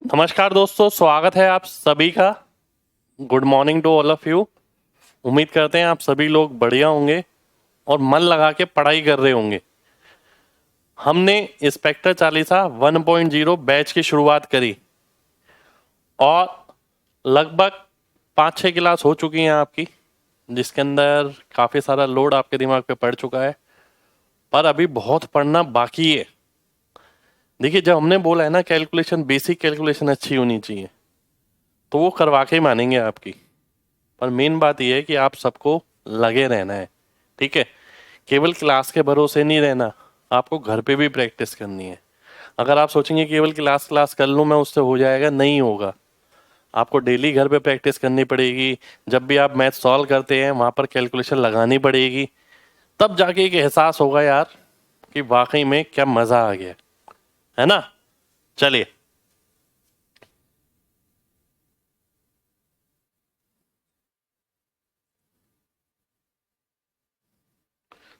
नमस्कार दोस्तों, स्वागत है आप सभी का। Good morning to all of you. उम्मीद करते हैं आप सभी लोग बढ़िया होंगे और मन लगा के पढ़ाई कर रहे होंगे। हमने इंस्पेक्टर चालीसा 1.0 बैच की शुरुआत करी और लगभग 5-6 क्लास हो चुकी हैं आपकी, जिसके अंदर काफ़ी सारा लोड आपके दिमाग पे पड़ चुका है, पर अभी बहुत पढ़ना बाकी है। देखिए, जब हमने बोला है ना कैलकुलेशन, बेसिक कैलकुलेशन अच्छी होनी चाहिए, तो वो करवा के ही मानेंगे आपकी। पर मेन बात यह है कि आप सबको लगे रहना है, ठीक है। केवल क्लास के भरोसे नहीं रहना, आपको घर पे भी प्रैक्टिस करनी है। अगर आप सोचेंगे केवल क्लास क्लास कर लूँ मैं, उससे हो जाएगा, नहीं होगा। आपको डेली घर पे प्रैक्टिस करनी पड़ेगी। जब भी आप मैथ सॉल्व करते हैं वहाँ पर कैलकुलेशन लगानी पड़ेगी, तब जाके एक एहसास होगा यार कि वाकई में क्या मज़ा आ गया, है ना। चलिए,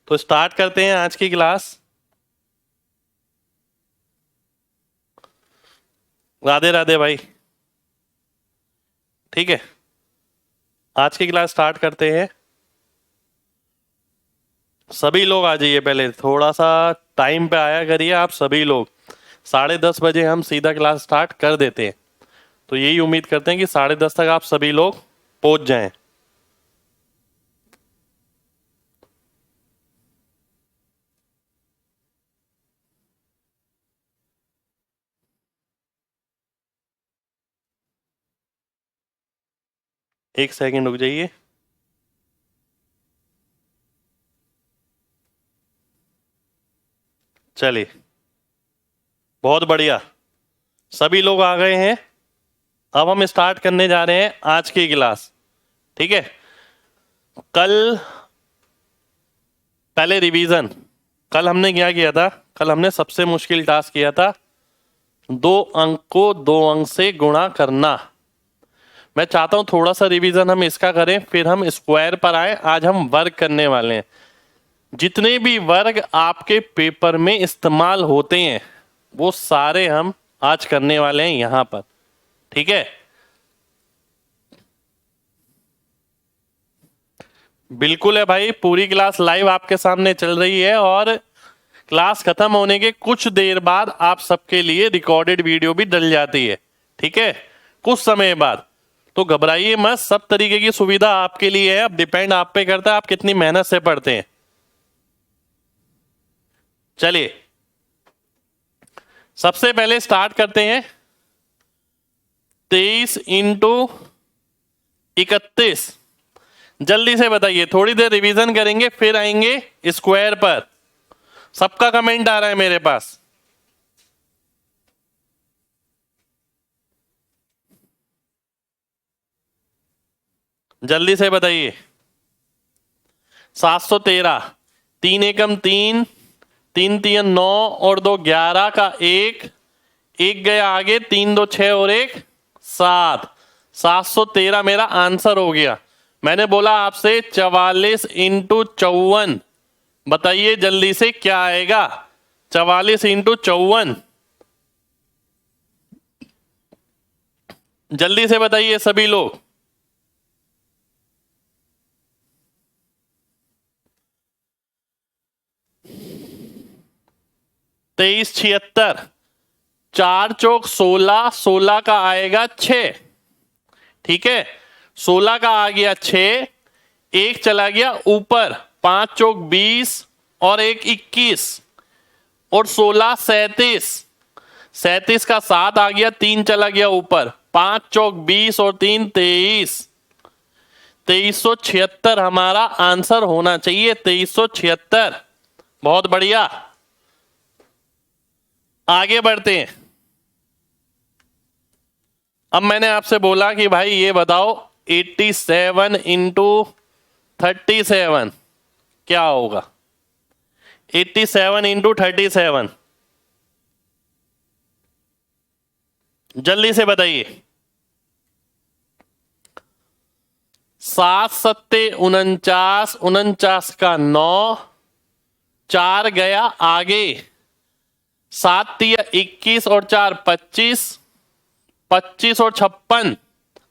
तो स्टार्ट करते हैं आज की क्लास। राधे राधे भाई। ठीक है, आज की क्लास स्टार्ट करते हैं। सभी लोग आ जाइए, पहले थोड़ा सा टाइम पे आया करिए आप सभी लोग। 10:30 बजे हम सीधा क्लास स्टार्ट कर देते हैं, तो यही उम्मीद करते हैं कि 10:30 तक आप सभी लोग पहुंच जाएं। एक सेकंड रुक जाइए। चलिए, बहुत बढ़िया, सभी लोग आ गए हैं। अब हम स्टार्ट करने जा रहे हैं आज की क्लास, ठीक है। कल पहले रिवीजन। कल हमने क्या किया था? कल हमने सबसे मुश्किल टास्क किया था, 2 अंक को 2 अंक से गुणा करना। मैं चाहता हूं थोड़ा सा रिवीजन हम इसका करें, फिर हम स्क्वायर पर आए। आज हम वर्ग करने वाले हैं। जितने भी वर्ग आपके पेपर में इस्तेमाल होते हैं वो सारे हम आज करने वाले हैं यहां पर, ठीक है। बिल्कुल है भाई, पूरी क्लास लाइव आपके सामने चल रही है और क्लास खत्म होने के कुछ देर बाद आप सबके लिए रिकॉर्डेड वीडियो भी डल जाती है, ठीक है, कुछ समय बाद। तो घबराइए मत, सब तरीके की सुविधा आपके लिए है। अब डिपेंड आप पे करता है आप कितनी मेहनत से पढ़ते हैं। चलिए, सबसे पहले स्टार्ट करते हैं। 23 × 31। जल्दी से बताइए, थोड़ी देर रिवीजन करेंगे फिर आएंगे स्क्वायर पर। सबका कमेंट आ रहा है मेरे पास। जल्दी से बताइए। 713। 3 × 1 = 3, 3 × 3 = 9 और 2 = 11 का एक गया आगे, 3 2 6 और 1 7। 713 मेरा आंसर हो गया। मैंने बोला आपसे 44 × 54। बताइए जल्दी से क्या आएगा? 44 × 54। जल्दी से बताइए सभी लोग। 2376। 4 चौक 16, 16 का आएगा 6, ठीक है। 16 का आ गया 6, एक चला गया ऊपर, 5 चौक 20 और 1 21 और 16 37। 37 का 7 आ गया, 3 चला गया ऊपर, 5 चौक 20 और 3 23। 2376 हमारा आंसर होना चाहिए। 2376, बहुत बढ़िया। आगे बढ़ते हैं। अब मैंने आपसे बोला कि भाई ये बताओ 87 × 37 क्या होगा? 87 × 37, जल्दी से बताइए। 7 7 49, 49 का 9, 4 गया आगे, 7 3 21 और 4 25, 25 और 56,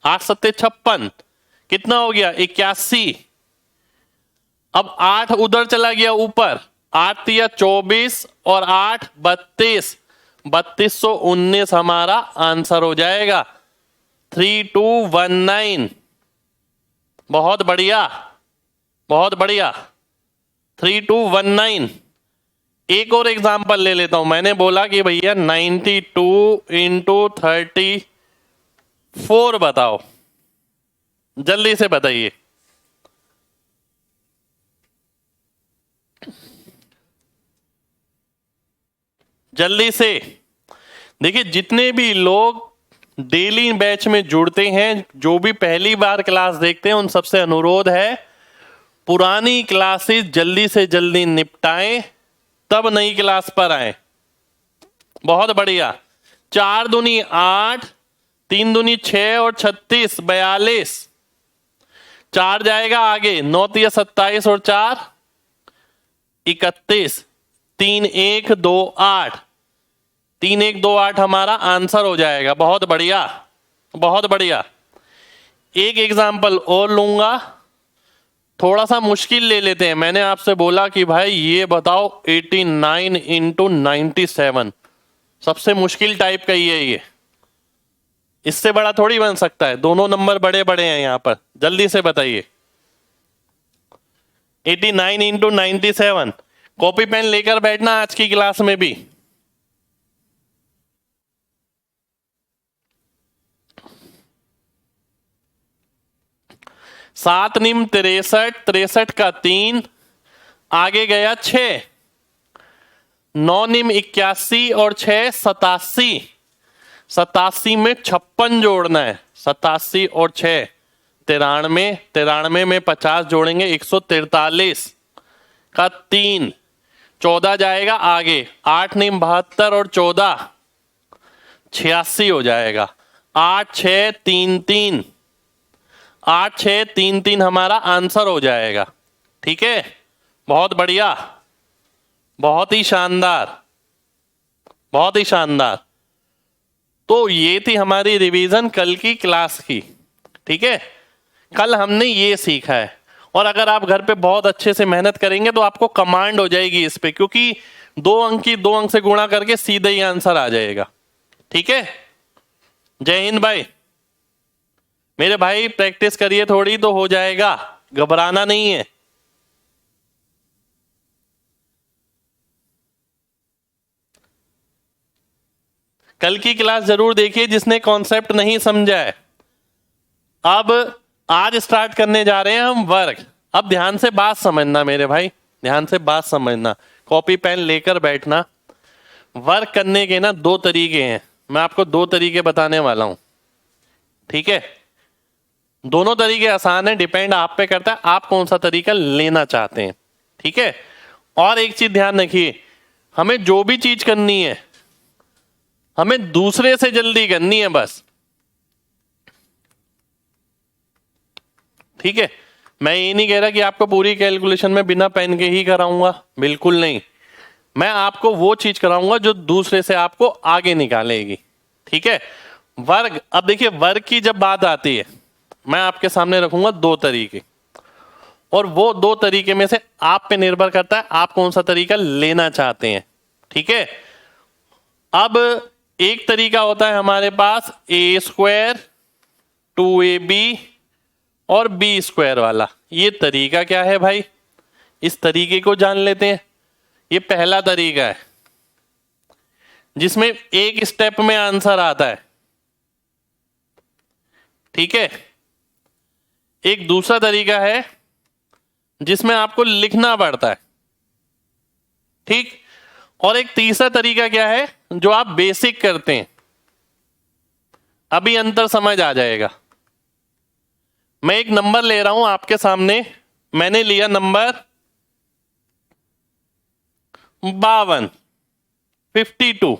8 सत्ते 56, कितना हो गया 81। अब 8 उधर चला गया ऊपर, 8 तिया 24 और 8 32, 3219 हमारा आंसर हो जाएगा। 3219, बहुत बढ़िया, बहुत बढ़िया, 3219। एक और एग्जांपल ले लेता हूं। मैंने बोला कि भैया 92 इंटू 34 बताओ, जल्दी से बताइए। जल्दी से देखिए, जितने भी लोग डेली बैच में जुड़ते हैं, जो भी पहली बार क्लास देखते हैं, उन सबसे अनुरोध है पुरानी क्लासेस जल्दी से जल्दी निपटाएं, तब नई क्लास पर आए। बहुत बढ़िया। 4 दूनी 8, 3 दूनी 6 और 36 42, 4 जाएगा आगे, 9 तिया 27 और 4 31, 3 1 2 8, 3 1 2 8 हमारा आंसर हो जाएगा। बहुत बढ़िया, बहुत बढ़िया। एक एग्जाम्पल और लूंगा, थोड़ा सा मुश्किल ले लेते हैं। मैंने आपसे बोला कि भाई ये बताओ 89 इंटू 97, सबसे मुश्किल टाइप का ही है ये, इससे बड़ा थोड़ी बन सकता है। दोनों नंबर बड़े बड़े हैं यहां पर, जल्दी से बताइए। 89 इंटू 97, कॉपी पेन लेकर बैठना आज की क्लास में भी। सात निम 63, 63 का 3, आगे गया 6, 9 निम 81 और 6 87, 87 में 56 जोड़ना है, 87 और 6 93, 93 में 50 जोड़ेंगे 143 का 3, 14 जाएगा आगे, 8 निम 72 और 14 86 हो जाएगा। 8 6 3 3, 8 6 3 3 हमारा आंसर हो जाएगा। ठीक है, बहुत बढ़िया, बहुत ही शानदार, बहुत ही शानदार। तो ये थी हमारी रिवीजन कल की क्लास की। ठीक है, कल हमने ये सीखा है, और अगर आप घर पे बहुत अच्छे से मेहनत करेंगे तो आपको कमांड हो जाएगी इस पे, क्योंकि 2 अंक की 2 अंक से गुणा करके सीधे ही आंसर आ जाएगा। ठीक है, जय हिंद भाई। मेरे भाई प्रैक्टिस करिए थोड़ी तो हो जाएगा, घबराना नहीं है। कल की क्लास जरूर देखिए जिसने कॉन्सेप्ट नहीं समझा है। अब आज स्टार्ट करने जा रहे हैं हम वर्ग। अब ध्यान से बात समझना मेरे भाई, ध्यान से बात समझना, कॉपी पेन लेकर बैठना। वर्क करने के ना 2 तरीके हैं, मैं आपको 2 तरीके बताने वाला हूं। ठीक है, दोनों तरीके आसान है, डिपेंड आप पे करता है आप कौन सा तरीका लेना चाहते हैं। ठीक है, और एक चीज ध्यान रखिए, हमें जो भी चीज करनी है हमें दूसरे से जल्दी करनी है बस। ठीक है, मैं ये नहीं कह रहा कि आपको पूरी कैलकुलेशन में बिना पेन के ही कराऊंगा, बिल्कुल नहीं। मैं आपको वो चीज कराऊंगा जो दूसरे से आपको आगे निकालेगी। ठीक है, वर्ग। अब देखिए, वर्ग की जब बात आती है, मैं आपके सामने रखूंगा 2 तरीके, और वो 2 तरीके में से आप पे निर्भर करता है आप कौन सा तरीका लेना चाहते हैं। ठीक है, अब एक तरीका होता है हमारे पास a² 2ab और b² वाला। ये तरीका क्या है भाई, इस तरीके को जान लेते हैं। ये पहला तरीका है जिसमें एक स्टेप में आंसर आता है। ठीक है, एक दूसरा तरीका है जिसमें आपको लिखना पड़ता है। ठीक, और एक तीसरा तरीका क्या है जो आप बेसिक करते हैं। अभी अंतर समझ आ जाएगा। मैं एक नंबर ले रहा हूं आपके सामने, मैंने लिया नंबर 52,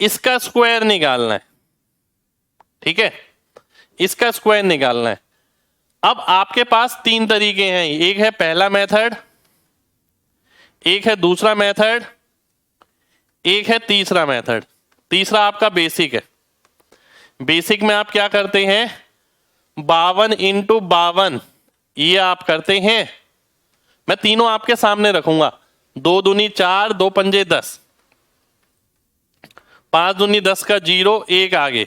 इसका स्क्वायर निकालना है। ठीक है, इसका स्क्वायर निकालना है। अब आपके पास 3 तरीके हैं, एक है पहला मेथड, एक है दूसरा मेथड, एक है तीसरा मेथड। तीसरा आपका बेसिक है। बेसिक में आप क्या करते हैं, 52 इंटू 52 ये आप करते हैं। मैं तीनों आपके सामने रखूंगा, 2 दूनी 4, 2 पंजे 10, 5 दूनी 10 का 0, 1 आगे,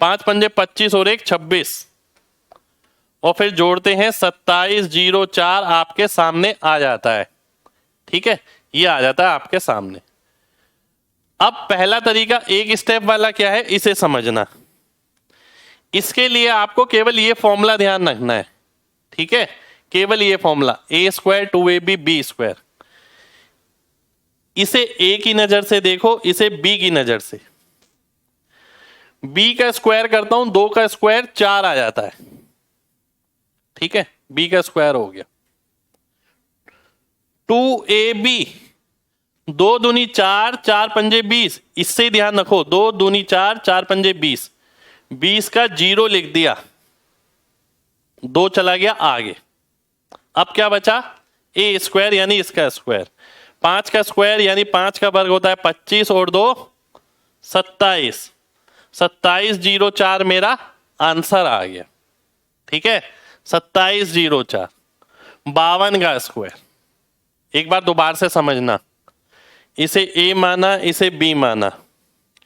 5 पंजे 25 और 1 26, और फिर जोड़ते हैं 27, 0 4 आपके सामने आ जाता है। ठीक है, ये आ जाता है आपके सामने। अब पहला तरीका एक स्टेप वाला क्या है, इसे समझना। इसके लिए आपको केवल ये फॉर्मूला ध्यान रखना है। ठीक है, केवल ये फॉर्मूला a² 2ab b²। इसे a की नजर से देखो, इसे b की नजर से। b का स्क्वायर करता हूं, 2 का स्क्वायर 4 आ जाता है। ठीक है, b का स्क्वायर हो गया। 2ab, 2 दूनी 4, 4 पंजे 20, इससे ध्यान रखो, 2 दूनी 4, 4 पंजे 20, 20 का 0 लिख दिया, 2 चला गया आगे। अब क्या बचा, a² यानी इसका स्क्वायर, 5 का स्क्वायर यानी 5 का वर्ग होता है 25 और 2 27, 27 0 4 मेरा आंसर आ गया। ठीक है, 27 0 4, 52 का स्क्वायर। एक बार दोबारा से समझना, इसे a माना, इसे b माना।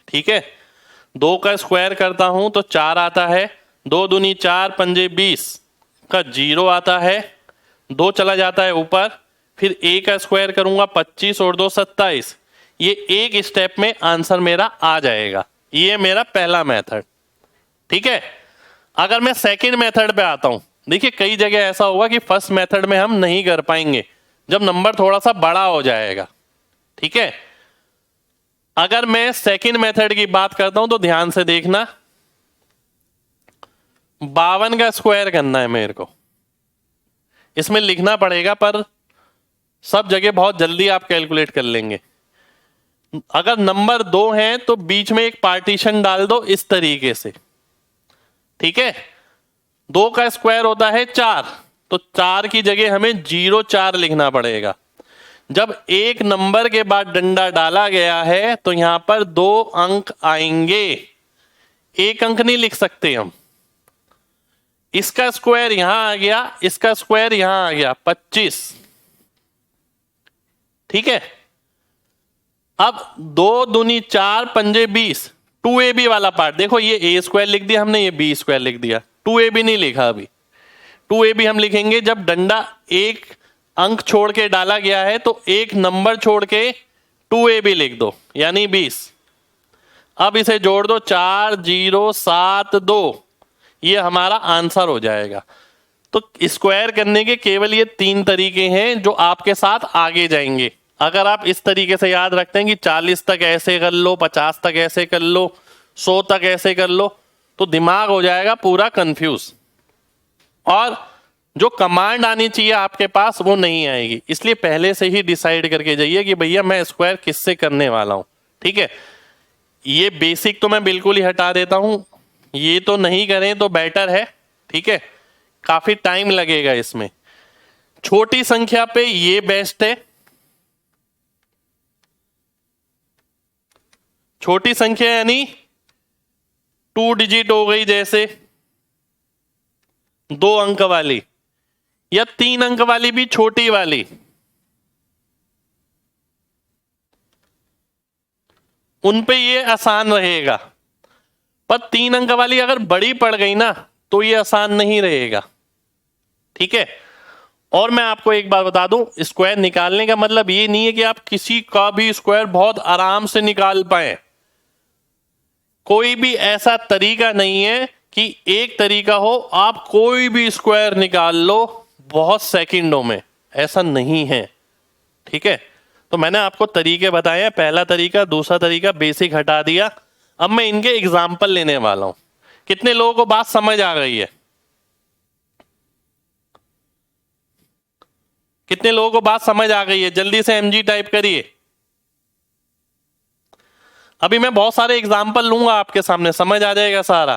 ठीक है, 2 का स्क्वायर करता हूं तो 4 आता है, 2 दूनी 4 पंजे 20 का 0 आता है, 2 चला जाता है ऊपर, फिर a का स्क्वायर करूंगा 25 और 2 27, ये एक स्टेप में आंसर मेरा आ जाएगा। ये मेरा पहला मेथड। ठीक है, अगर मैं सेकंड मेथड पे आता हूं, देखिए कई जगह ऐसा होगा कि फर्स्ट मेथड में हम नहीं कर पाएंगे, जब नंबर थोड़ा सा बड़ा हो जाएगा। ठीक है, अगर मैं सेकंड मेथड की बात करता हूं तो ध्यान से देखना, 52 का स्क्वायर करना है मेरे को। इसमें लिखना पड़ेगा, पर सब जगह बहुत जल्दी आप कैलकुलेट कर लेंगे। अगर नंबर 2 है तो बीच में एक पार्टीशन डाल दो इस तरीके से। ठीक है, 2 का स्क्वायर होता है 4, तो 4 की जगह हमें 0 4 लिखना पड़ेगा। जब एक नंबर के बाद डंडा डाला गया है तो यहां पर 2 अंक आएंगे, एक अंक नहीं लिख सकते हम। इसका स्क्वायर यहां आ गया, इसका स्क्वायर यहां आ गया 25। ठीक है, अब 2 दूनी 4 पंजे 20, 2ab वाला पार्ट देखो, ये a² लिख दिया हमने, ये b² लिख दिया, 2ab नहीं लिखा अभी। 2ab हम लिखेंगे जब डंडा एक अंक छोड़ के डाला गया है, तो एक नंबर छोड़ के 2ab लिख दो, यानी 20। अब इसे जोड़ दो, 4 0 7 2, ये हमारा आंसर हो जाएगा। तो स्क्वायर करने के केवल ये 3 तरीके हैं जो आपके साथ आगे जाएंगे। अगर आप इस तरीके से याद रखते हैं कि 40 तक ऐसे कर लो, 50 तक ऐसे कर लो, 100 तक ऐसे कर लो, तो दिमाग हो जाएगा पूरा कंफ्यूज, और जो कमांड आनी चाहिए आपके पास वो नहीं आएगी। इसलिए पहले से ही डिसाइड करके जाइए कि भैया मैं स्क्वायर किससे करने वाला हूं। ठीक है, ये बेसिक तो मैं बिल्कुल ही हटा देता हूं, ये तो नहीं करें तो बेटर है। ठीक है, काफी टाइम लगेगा इसमें। छोटी संख्या पे ये बेस्ट है, छोटी संख्या यानी 2 डिजिट हो गई, जैसे 2 अंक वाली या 3 अंक वाली भी छोटी वाली, उन पे ये आसान रहेगा। पर 3 अंक वाली अगर बड़ी पड़ गई ना तो ये आसान नहीं रहेगा। ठीक है, और मैं आपको एक बात बता दूं, स्क्वायर निकालने का मतलब ये नहीं है कि आप किसी का भी स्क्वायर बहुत आराम से निकाल पाए। कोई भी ऐसा तरीका नहीं है कि एक तरीका हो आप कोई भी स्क्वायर निकाल लो बहुत सेकंडों में, ऐसा नहीं है। ठीक है, तो मैंने आपको तरीके बताए हैं, पहला तरीका, दूसरा तरीका, बेसिक हटा दिया। अब मैं इनके एग्जाम्पल लेने वाला हूं। कितने लोगों को बात समझ आ गई है? कितने लोगों को बात समझ आ गई है? जल्दी से MG टाइप करिए। अभी मैं बहुत सारे एग्जाम्पल लूंगा आपके सामने, समझ आ जाएगा सारा।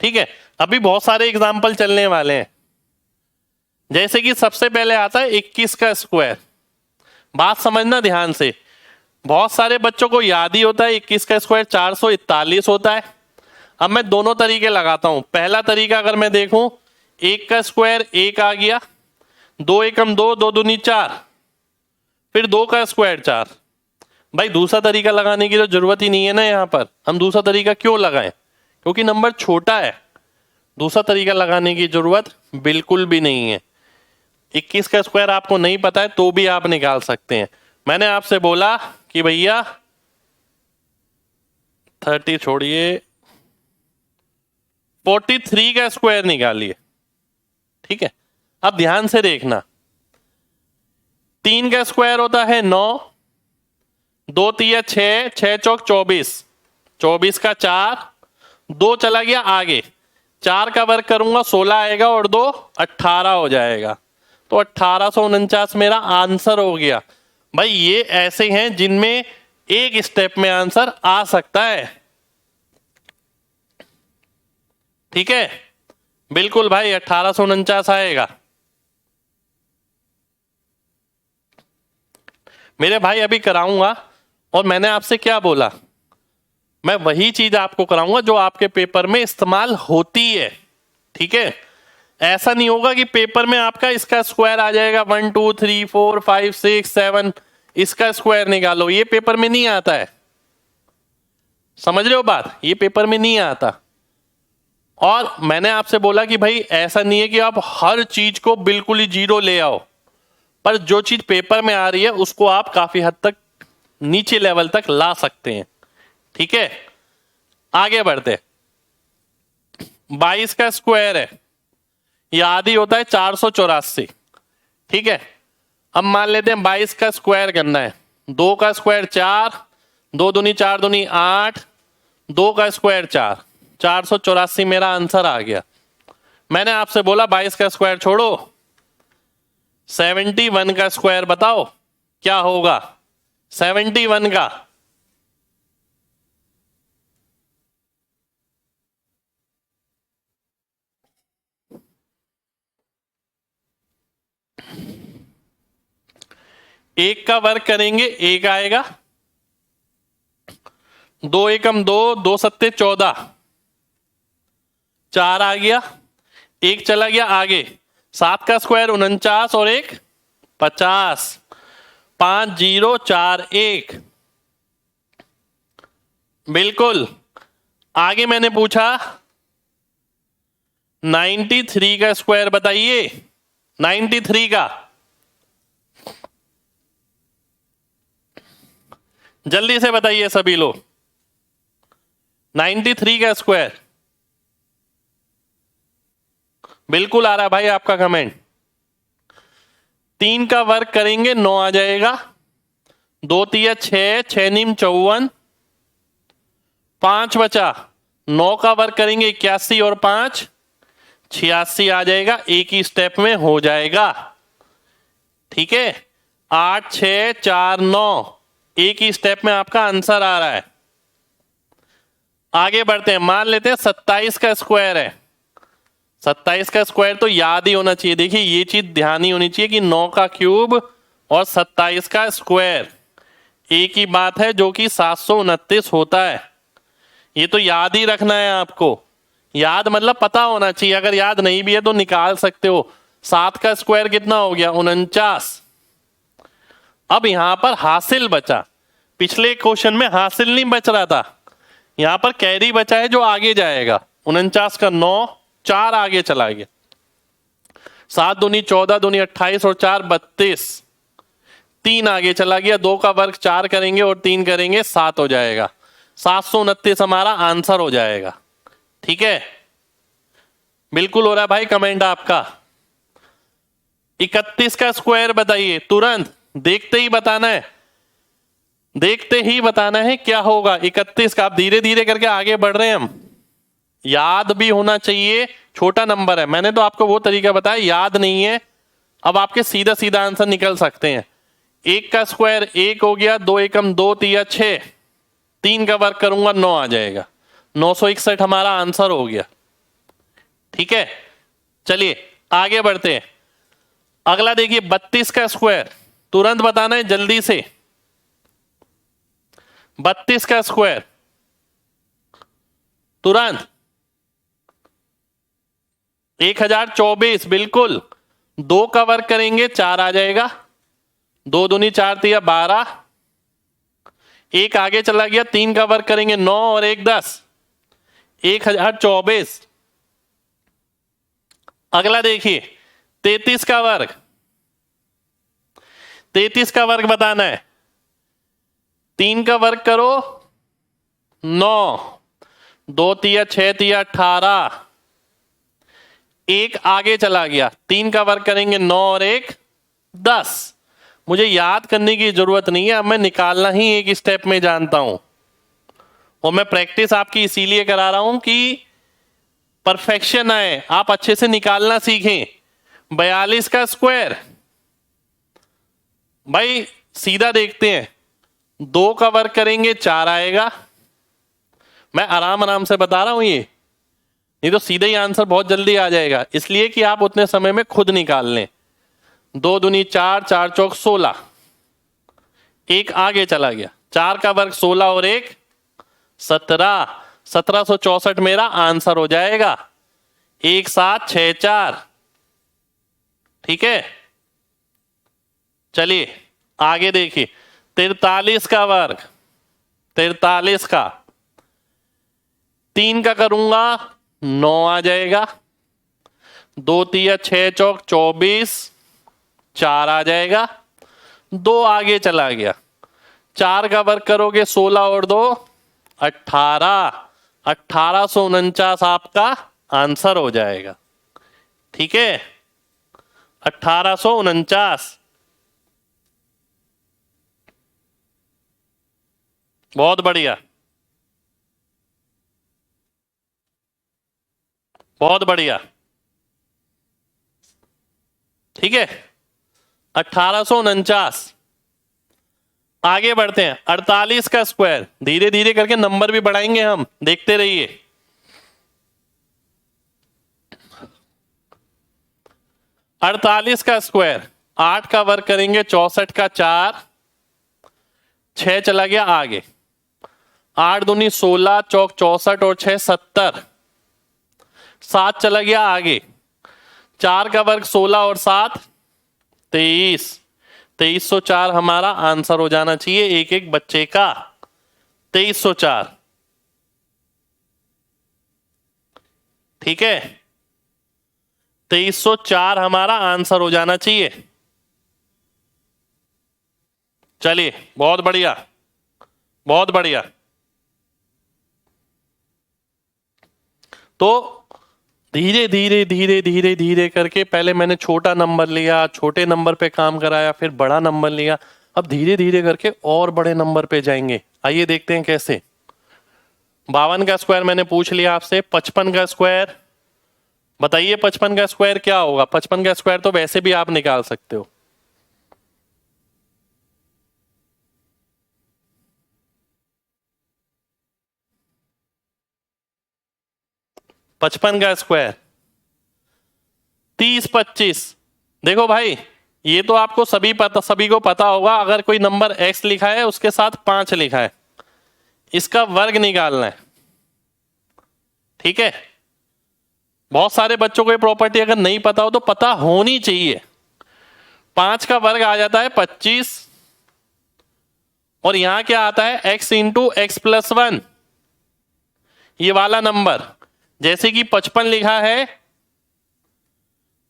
ठीक है, अभी बहुत सारे एग्जाम्पल चलने वाले हैं। जैसे कि सबसे पहले आता है 21 का स्क्वायर। बात समझना ध्यान से, बहुत सारे बच्चों को याद ही होता है 21 का स्क्वायर 441 होता है। अब मैं दोनों तरीके लगाता हूं। पहला तरीका अगर मैं देखूं, 1 का स्क्वायर 1 आ गया, 2 एकम 2, 2 दूनी 4, फिर 2 का स्क्वायर 4। भाई दूसरा तरीका लगाने की तो जरूरत ही नहीं है ना, यहां पर हम दूसरा तरीका क्यों लगाएं? क्योंकि नंबर छोटा है, दूसरा तरीका लगाने की जरूरत बिल्कुल भी नहीं है। 21 का स्क्वायर आपको नहीं पता है तो भी आप निकाल सकते हैं। मैंने आपसे बोला कि भैया 30 छोड़िए, 43 का स्क्वायर निकालिए। ठीक है, अब ध्यान से देखना, 3 का स्क्वायर होता है 9, 2 तिया 6, 6 चौक 24, 24 का 4, 2 चला गया आगे, 4 का वर्ग करूंगा 16 आएगा और 2 18 हो जाएगा। तो 1849 मेरा आंसर हो गया। भाई ये ऐसे हैं जिनमें एक स्टेप में आंसर आ सकता है। ठीक है, बिल्कुल भाई 1849 आएगा। मेरे भाई अभी कराऊंगा, और मैंने आपसे क्या बोला, मैं वही चीज आपको कराऊंगा जो आपके पेपर में इस्तेमाल होती है। ठीक है, ऐसा नहीं होगा कि पेपर में आपका इसका स्क्वायर आ जाएगा 1 2 3 4 5 6 7, इसका स्क्वायर निकालो, ये पेपर में नहीं आता है। समझ रहे हो बात, ये पेपर में नहीं आता। और मैंने आपसे बोला कि भाई ऐसा नहीं है कि आप हर चीज को बिल्कुल ही जीरो ले आओ, पर जो चीज पेपर में आ रही है उसको आप काफी हद तक नीचे लेवल तक ला सकते हैं। ठीक है, आगे बढ़ते। 22 का स्क्वायर है, याद ही होता है 484। ठीक है, अब मान लेते हैं 22 का स्क्वायर करना है। 2 का स्क्वायर 4, 2 दूनी 4 दूनी 8, 2 का स्क्वायर 4, 484 मेरा आंसर आ गया। मैंने आपसे बोला 22 का स्क्वायर छोड़ो, 71 का स्क्वायर बताओ क्या होगा। 71 का एक का वर्ग करेंगे 1 आएगा, 2 एकम 2, 2 सत्ते 14, 4 आ गया, 1 चला गया आगे, 7 का स्क्वायर 49 और 1 50, 5 0 4 1। बिल्कुल। आगे मैंने पूछा 93 का स्क्वायर बताइए, 93 का, जल्दी से बताइए सभी लोग, 93 का स्क्वायर। बिल्कुल आ रहा है भाई आपका कमेंट। 3 का वर्ग करेंगे 9 आ जाएगा, 2 तिया 6, 6 नीम 54, 5 बचा, 9 का वर्ग करेंगे 81 और 5 86 आ जाएगा, एक ही स्टेप में हो जाएगा। ठीक है, 8 6 4 9, एक ही स्टेप में आपका आंसर आ रहा है। आगे बढ़ते हैं, मान लेते हैं 27 का स्क्वायर है। 27 का स्क्वायर तो याद ही होना चाहिए। देखिए ये चीज ध्यान ही होनी चाहिए कि 9 का क्यूब और 27 का स्क्वायर एक ही बात है, जो कि 729 होता है। ये तो याद ही रखना है आपको। याद मतलब पता होना चाहिए, अगर याद नहीं भी है तो निकाल सकते हो। 7 का स्क्वायर कितना हो गया 49। अब यहां पर हासिल बचा, पिछले क्वेश्चन में हासिल नहीं बच रहा था, यहां पर कैरी बचा है जो आगे जाएगा। 49 का 9, 4 आगे चला गया, 7 दूनी 14 दूनी 28 और 4 32, 3 आगे चला गया, 2 का वर्ग 4 करेंगे और 3 करेंगे 7 हो जाएगा। 729 हमारा आंसर हो जाएगा। ठीक है, बिल्कुल हो रहा है भाई कमेंट आपका। 31 का स्क्वायर बताइए, तुरंत देखते ही बताना है, देखते ही बताना है क्या होगा 31 का। आप धीरे धीरे करके आगे बढ़ रहे हैं हम, याद भी होना चाहिए, छोटा नंबर है। मैंने तो आपको वो तरीका बताया, याद नहीं है। अब आपके सीधा सीधा आंसर निकल सकते हैं। 1 का स्क्वायर 1 हो गया, 2 एकम 2 तिया 6, 3 का वर्ग करूंगा 9 आ जाएगा, 961 हमारा आंसर हो गया। ठीक है, चलिए आगे बढ़ते हैं। अगला देखिए 32 का स्क्वायर, तुरंत बताना है जल्दी से। 32 का स्क्वायर तुरंत 1024, बिल्कुल। 2 का वर्क करेंगे 4 आ जाएगा, 2 दूनी 4 तिया 12, एक आगे चला गया, 3 का वर्क करेंगे 9 और 1 10, 1024। अगला देखिए 33 का वर्ग, 33 का वर्ग बताना है। 3 का वर्ग करो 9, 2 तिया 6 तिया 18, एक आगे चला गया, 3 का वर्ग करेंगे 9 और 1 10। मुझे याद करने की जरूरत नहीं है, अब मैं निकालना ही एक स्टेप में जानता हूं, और मैं प्रैक्टिस आपकी इसीलिए करा रहा हूं कि परफेक्शन आए, आप अच्छे से निकालना सीखें। 42 का स्क्वायर, भाई सीधा देखते हैं, 2 का वर्ग करेंगे 4 आएगा। मैं आराम आराम से बता रहा हूं, ये नहीं तो सीधे ही आंसर बहुत जल्दी आ जाएगा, इसलिए कि आप उतने समय में खुद निकाल लें। 2 दूनी 4, 4 चौक 16, एक आगे चला गया, 4 का वर्ग 16 और 1 17, 1764 मेरा आंसर हो जाएगा। 1764, ठीक है। चलिए आगे देखिए 43 का वर्ग, 43 का 3 का करूंगा 9 आ जाएगा, 2 तिया 6 चौक 24, 4 आ जाएगा, 2 आगे चला गया, 4 का वर्ग करोगे 16 और 2 18, 1849 आपका आंसर हो जाएगा, ठीक है। 1849, बहुत बढ़िया, बहुत बढ़िया, ठीक है। 1849। आगे बढ़ते हैं 48 का स्क्वायर, धीरे धीरे करके नंबर भी बढ़ाएंगे हम, देखते रहिए। 48 का स्क्वायर, 8 का वर्ग करेंगे 64 का 4, 6 चला गया आगे, 8 दूनी 16 चौक 64 और 6 70, 7 चला गया आगे, 4 का वर्ग 16 और 7 23, 2304 हमारा आंसर हो जाना चाहिए एक एक बच्चे का। 2304, ठीक है। 2304 हमारा आंसर हो जाना चाहिए। चलिए बहुत बढ़िया, बहुत बढ़िया। तो धीरे धीरे धीरे धीरे धीरे करके पहले मैंने छोटा नंबर लिया, छोटे नंबर पे काम कराया, फिर बड़ा नंबर लिया, अब धीरे धीरे करके और बड़े नंबर पे जाएंगे। आइए देखते हैं कैसे। 52 का स्क्वायर मैंने पूछ लिया आपसे। 55 का स्क्वायर बताइए, 55 का स्क्वायर क्या होगा? 55 का स्क्वायर तो वैसे भी आप निकाल सकते हो। पचपन का स्क्वायर 30 25। देखो भाई ये तो आपको सभी को पता होगा, अगर कोई नंबर x लिखा है उसके साथ 5 लिखा है, इसका वर्ग निकालना है, ठीक है। बहुत सारे बच्चों को ये प्रॉपर्टी अगर नहीं पता हो तो पता होनी चाहिए। 5 का वर्ग आ जाता है 25, और यहां क्या आता है x इंटू एक्स प्लस 1, ये वाला नंबर। जैसे कि 55 लिखा है,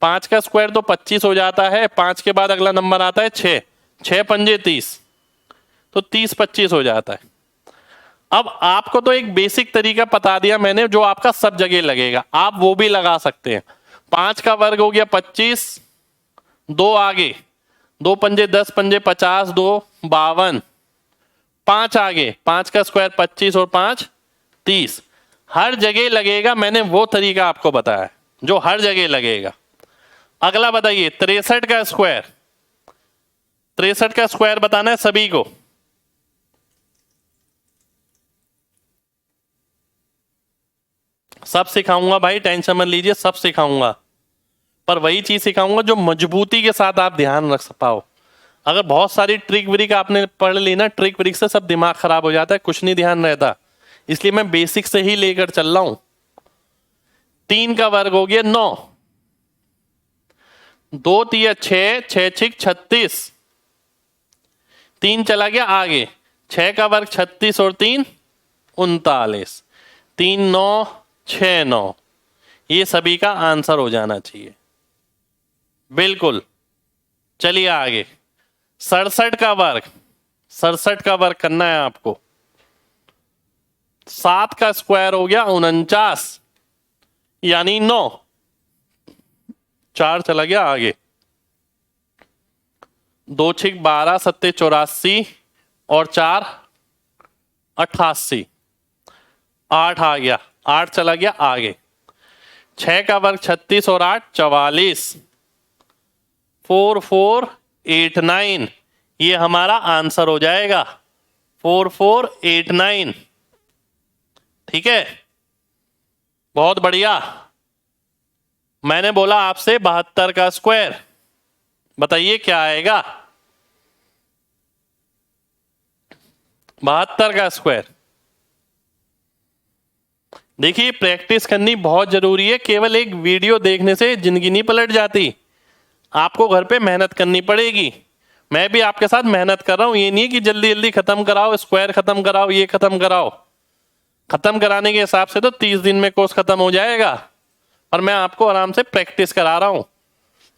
5 का स्क्वायर तो 25 हो जाता है, 5 के बाद अगला नंबर आता है 6, 6 पंजे 30, तो 30 25 हो जाता है। अब आपको तो एक बेसिक तरीका बता दिया मैंने जो आपका सब जगह लगेगा, आप वो भी लगा सकते हैं। 5 का वर्ग हो गया 25, 2 आगे, 2 पंजे 10 पंजे 50, 2 52, 5 आगे, 5 का स्क्वायर 25 और 5 30, हर जगह लगेगा। मैंने वो तरीका आपको बताया जो हर जगह लगेगा। अगला बताइए 63 का स्क्वायर। 63 का स्क्वायर बताना है सभी को। सब सिखाऊंगा भाई, टेंशन मत लीजिए, सब सिखाऊंगा, पर वही चीज सिखाऊंगा जो मजबूती के साथ आप ध्यान रख पाओ। अगर बहुत सारी ट्रिक व्रिक आपने पढ़ ली ना, ट्रिक व्रिक से सब दिमाग खराब हो जाता है, कुछ नहीं ध्यान रहता। इसलिए मैं बेसिक से ही लेकर चल रहा हूं। 3 का वर्ग हो गया 9, 2 तिया 6, 6 छिक 36, 3 चला गया आगे, 6 का वर्ग 36 और 3 39, 3 9 6 9, ये सभी का आंसर हो जाना चाहिए बिल्कुल। चलिए आगे, 67 का वर्ग, 67 का वर्ग करना है आपको। 7 का स्क्वायर हो गया 49, यानी 9, 4 चला गया आगे, 2 छिक 12, 7 84 और 4 88, 8 आ गया, 8 चला गया आगे, 6 का वर्ग 36 और 8 44, 4489, ये हमारा आंसर हो जाएगा 4489। ठीक है, बहुत बढ़िया। मैंने बोला आपसे 72 का स्क्वायर, बताइए क्या आएगा? 72 का स्क्वायर। देखिए प्रैक्टिस करनी बहुत जरूरी है, केवल एक वीडियो देखने से जिंदगी नहीं पलट जाती, आपको घर पे मेहनत करनी पड़ेगी। मैं भी आपके साथ मेहनत कर रहा हूं, ये नहीं है कि जल्दी जल्दी खत्म कराओ, स्क्वायर खत्म कराओ, ये खत्म कराओ। खत्म कराने के हिसाब से तो 30 दिन में कोर्स खत्म हो जाएगा, और मैं आपको आराम से प्रैक्टिस करा रहा हूं।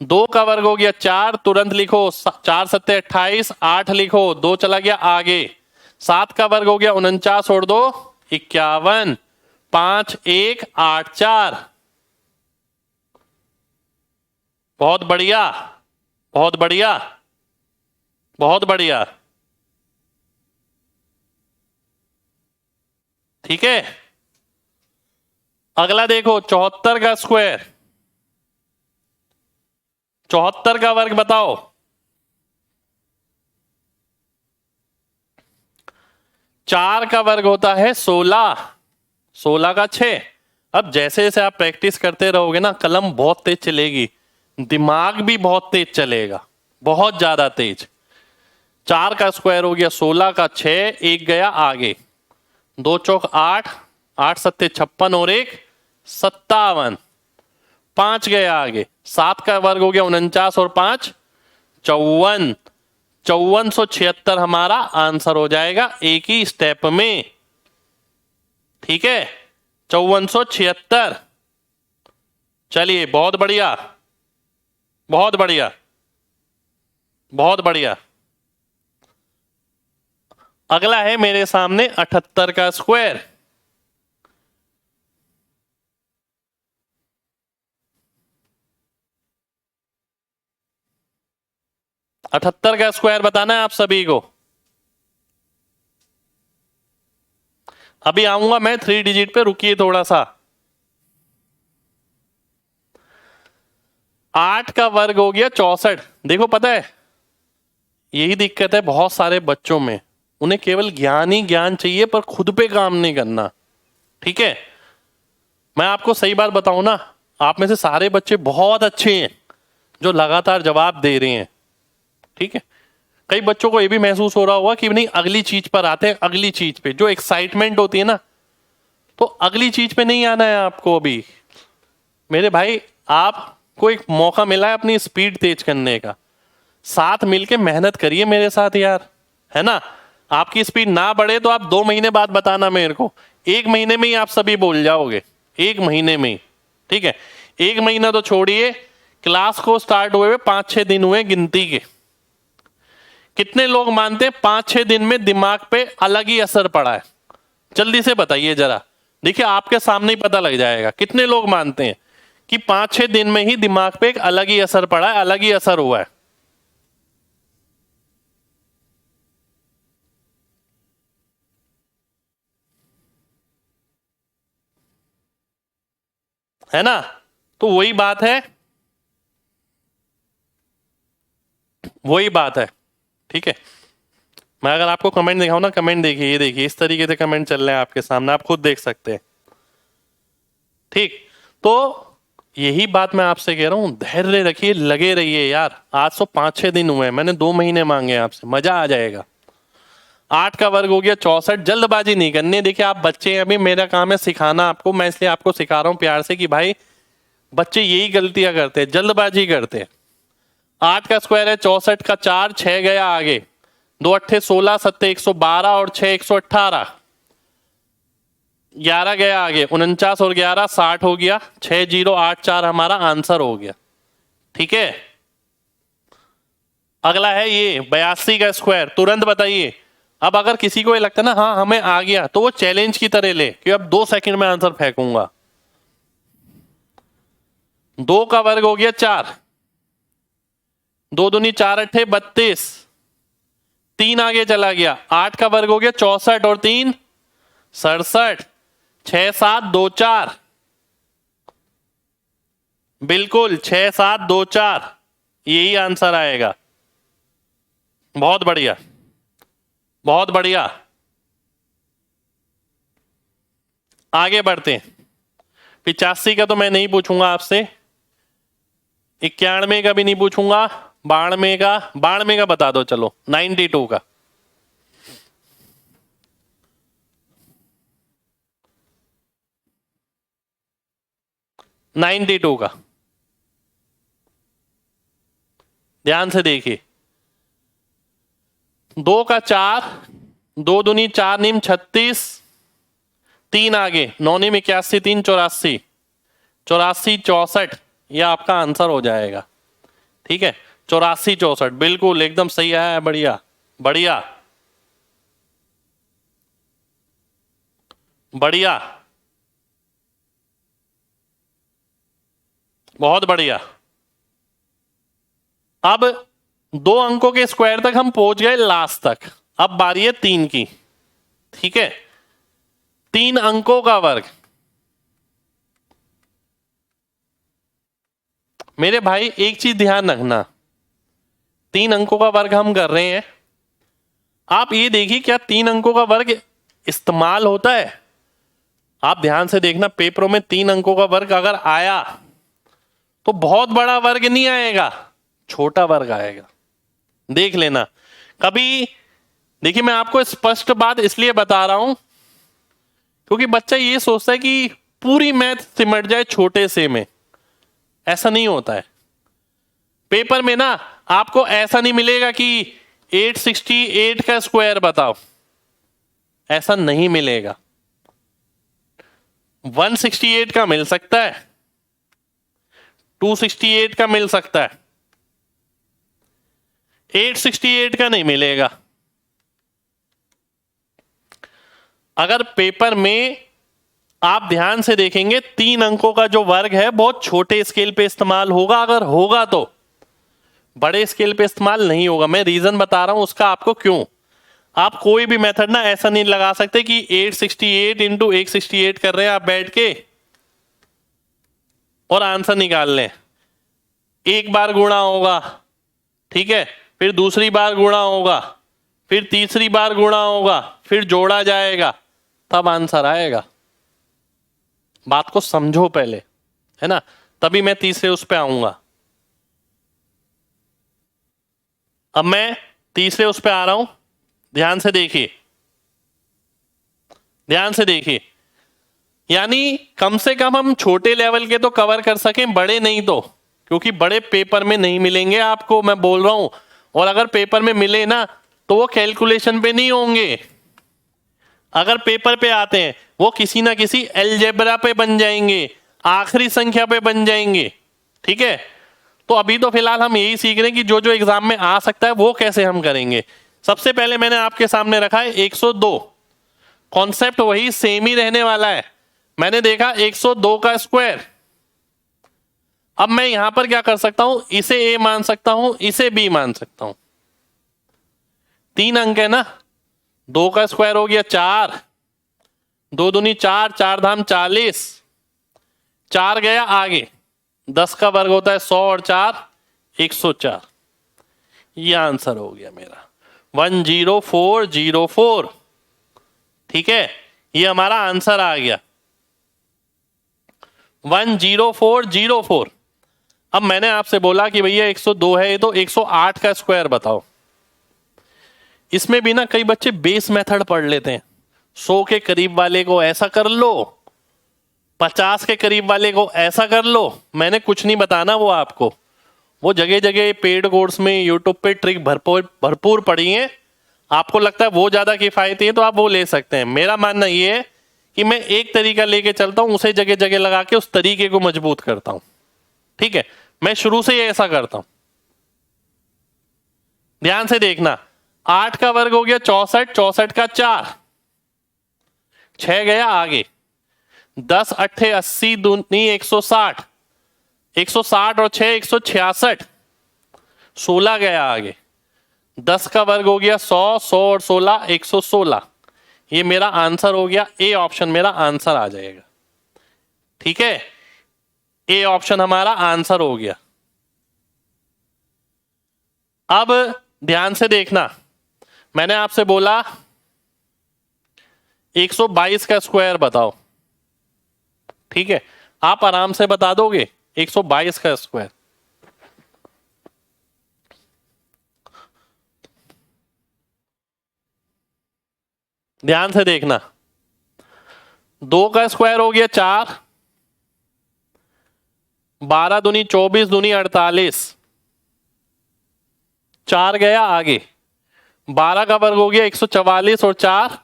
2 का वर्ग हो गया 4, तुरंत लिखो, 4 7 28, 8 लिखो, 2 चला गया आगे, 7 का वर्ग हो गया 49 और 2 51, 5 1 8 4। बहुत बढ़िया, बहुत बढ़िया, बहुत बढ़िया। ठीक है, अगला देखो 74 का स्क्वायर, 74 का वर्ग बताओ। 4 का वर्ग होता है 16, 16 का 6। अब जैसे जैसे आप प्रैक्टिस करते रहोगे ना, कलम बहुत तेज चलेगी, दिमाग भी बहुत तेज चलेगा, बहुत ज्यादा तेज। 4 का स्क्वायर हो गया 16 का 6, 1 गया आगे, 2 चौक 8, 8 सत्ते 56 और 1 57, 5 गया आगे, 7 का वर्ग हो गया 49 और 5 54, 5476 हमारा आंसर हो जाएगा एक ही स्टेप में। ठीक है, 5476। चलिए बहुत बढ़िया, बहुत बढ़िया, बहुत बढ़िया। अगला है मेरे सामने 78 का स्क्वायर। अठहत्तर का स्क्वायर बताना है आप सभी को। अभी आऊंगा मैं 3 डिजिट पे, रुकिए थोड़ा सा। 8 का वर्ग हो गया 64। देखो पता है यही दिक्कत है बहुत सारे बच्चों में, उन्हें केवल ज्ञान ही ज्ञान चाहिए पर खुद पे काम नहीं करना। ठीक है, मैं आपको सही बात बताऊं ना, आप में से सारे बच्चे बहुत अच्छे हैं जो लगातार जवाब दे रहे हैं। ठीक है, कई बच्चों को ये भी महसूस हो रहा होगा कि नहीं अगली चीज पर आते हैं, अगली चीज पे जो एक्साइटमेंट होती है ना, तो अगली चीज पे नहीं आना है आपको। अभी मेरे भाई आपको एक मौका मिला है अपनी स्पीड तेज करने का, साथ मिलके मेहनत करिए मेरे साथ यार, है ना। आपकी स्पीड ना बढ़े तो आप 2 महीने बाद बताना मेरे को, 1 महीने में ही आप सभी बोल जाओगे, 1 महीने में ही। ठीक है, 1 महीना तो छोड़िए, क्लास को स्टार्ट हुए 5-6 दिन हुए गिनती के। कितने लोग मानते हैं 5-6 दिन में दिमाग पे अलग ही असर पड़ा है? जल्दी से बताइए जरा, देखिए आपके सामने ही पता लग जाएगा। कितने लोग मानते हैं कि 5-6 दिन में ही दिमाग पे एक अलग ही असर पड़ा है, अलग ही असर हुआ है ना। तो वही बात है, वही बात है। ठीक है, मैं अगर आपको कमेंट दिखाऊं ना, कमेंट देखिए, ये देखिए इस तरीके से कमेंट चल रहे हैं आपके सामने, आप खुद देख सकते हैं। ठीक, तो यही बात मैं आपसे कह रहा हूँ, धैर्य रखिए, लगे रहिए यार। आज तो 5-6 दिन हुए हैं, मैंने 2 महीने मांगे आपसे, मजा आ जाएगा। 8 का वर्ग हो गया 64। जल्दबाजी नहीं करनी। देखिए आप बच्चे हैं, अभी मेरा काम है सिखाना आपको, मैं इसलिए आपको सिखा रहा हूँ प्यार से कि भाई बच्चे यही गलतियां करते हैं, जल्दबाजी करते हैं। 8 का स्क्वायर है 64 का 4, 6 गया आगे, 2 अट्ठे 16, 7 112 और 6 118, 11 गया आगे, 49 और 11 60 हो गया, 6084 हमारा आंसर हो गया। ठीक है, अगला है ये 82 का स्क्वायर, तुरंत बताइए। अब अगर किसी को ये लगता है ना हाँ हमें आ गया, तो वो चैलेंज की तरह ले कि अब 2 सेकंड में आंसर फेंकूंगा। 2 का वर्ग हो गया 4, 2 दूनी 4 अट्ठे 32, 3 आगे चला गया। 8 का वर्ग हो गया 64 और 3 67, 6 7 2 4, बिल्कुल 6 7 2 4, यही आंसर आएगा। बहुत बढ़िया, बहुत बढ़िया। आगे बढ़ते हैं। 85 का तो मैं नहीं पूछूंगा आपसे, 91 का भी नहीं पूछूंगा, 92 का बता दो चलो, 92 का। ध्यान से देखिए। 2 का 4, 2 दूनी 4 नीम 36, 3 आगे 9 नीम 81, 3 84, 84 64, यह आपका आंसर हो जाएगा। ठीक है, 84 64 बिल्कुल एकदम सही आया है। बढ़िया बढ़िया बढ़िया, बहुत बढ़िया। अब 2 अंकों के स्क्वायर तक हम पहुंच गए लास्ट तक, अब बारी है 3 की। ठीक है, 3 अंकों का वर्ग। मेरे भाई एक चीज ध्यान रखना, 3 अंकों का वर्ग हम कर रहे हैं। आप ये देखिए क्या 3 अंकों का वर्ग इस्तेमाल होता है? आप ध्यान से देखना, पेपरों में 3 अंकों का वर्ग अगर आया तो बहुत बड़ा वर्ग नहीं आएगा, छोटा वर्ग आएगा। देख लेना कभी। देखिए मैं आपको स्पष्ट बात इसलिए बता रहा हूं क्योंकि बच्चा ये सोचता है कि पूरी मैथ सिमट जाए छोटे से में, ऐसा नहीं होता है। पेपर में ना आपको ऐसा नहीं मिलेगा कि 868 का स्क्वायर बताओ, ऐसा नहीं मिलेगा। 168 का मिल सकता है, 268 का मिल सकता है, 868 का नहीं मिलेगा। अगर पेपर में आप ध्यान से देखेंगे 3 अंकों का जो वर्ग है बहुत छोटे स्केल पे इस्तेमाल होगा, अगर होगा तो बड़े स्केल पे इस्तेमाल नहीं होगा। मैं रीजन बता रहा हूं उसका आपको क्यों। आप कोई भी मेथड ना ऐसा नहीं लगा सकते कि 868 इंटू 868 कर रहे हैं आप बैठ के और आंसर निकाल लें। एक बार गुणा होगा, ठीक है, फिर दूसरी बार गुणा होगा, फिर तीसरी बार गुणा होगा, फिर जोड़ा जाएगा, तब आंसर आएगा। बात को समझो पहले, है ना, तभी मैं तीसरे उस पे आऊंगा। अब मैं तीसरे उस पे आ रहा हूं, ध्यान से देखिए, ध्यान से देखिए। यानी कम से कम हम छोटे लेवल के तो कवर कर सकें, बड़े नहीं तो, क्योंकि बड़े पेपर में नहीं मिलेंगे आपको, मैं बोल रहा हूं। और अगर पेपर में मिले ना तो वो कैलकुलेशन पे नहीं होंगे। अगर पेपर पे आते हैं वो किसी ना किसी अलजेब्रा पे बन जाएंगे, आखिरी संख्या पे बन जाएंगे। ठीक है, तो अभी तो फिलहाल हम यही सीख रहे हैं कि जो जो एग्जाम में आ सकता है वो कैसे हम करेंगे। सबसे पहले मैंने आपके सामने रखा है 102, कॉन्सेप्ट वही सेम ही रहने वाला है। मैंने देखा 102 का स्क्वायर, अब मैं यहां पर क्या कर सकता हूं, इसे ए मान सकता हूं, इसे बी मान सकता हूं। 3 अंक है ना, 2 का स्क्वायर हो गया 4, 2 दूनी 4, 4 धाम 40, 4 गया आगे, 10 का वर्ग होता है 100 और 4 104, ये आंसर हो गया मेरा 10404। ठीक है, ये हमारा आंसर आ गया। 10404। अब मैंने आपसे बोला कि भैया 102 है, ये तो 108 का स्क्वायर बताओ। इसमें भी ना कई बच्चे बेस मेथड पढ़ लेते हैं। 100 के करीब वाले को ऐसा कर लो, 50 के करीब वाले को ऐसा कर लो। मैंने कुछ नहीं बताना वो आपको, वो जगह जगह पेड कोर्स में यूट्यूब पे ट्रिक भरपूर भरपूर पड़ी है। आपको लगता है वो ज्यादा किफायती है तो आप वो ले सकते हैं। मेरा मानना ये है कि मैं एक तरीका लेके चलता हूं, उसे जगह जगह लगा के उस तरीके को मजबूत करता हूं। ठीक है, मैं शुरू से ही ऐसा करता हूं। ध्यान से देखना, 8 का वर्ग हो गया 64, 64 का 4, 6 गया आगे, 10 अट्ठे 80 दूनी 160, 160 और 6 166, 16 गया आगे, 10 का वर्ग हो गया 100, 100 और 16 116। ये मेरा आंसर हो गया, ए ऑप्शन मेरा आंसर आ जाएगा। ठीक है, ए ऑप्शन हमारा आंसर हो गया। अब ध्यान से देखना, मैंने आपसे बोला 122 का स्क्वायर बताओ। ठीक है, आप आराम से बता दोगे 122 का स्क्वायर। ध्यान से देखना, 2 का स्क्वायर हो गया 4, 12 दूनी 24 दूनी 48, 4 गया आगे, 12 का वर्ग हो गया 144 और 4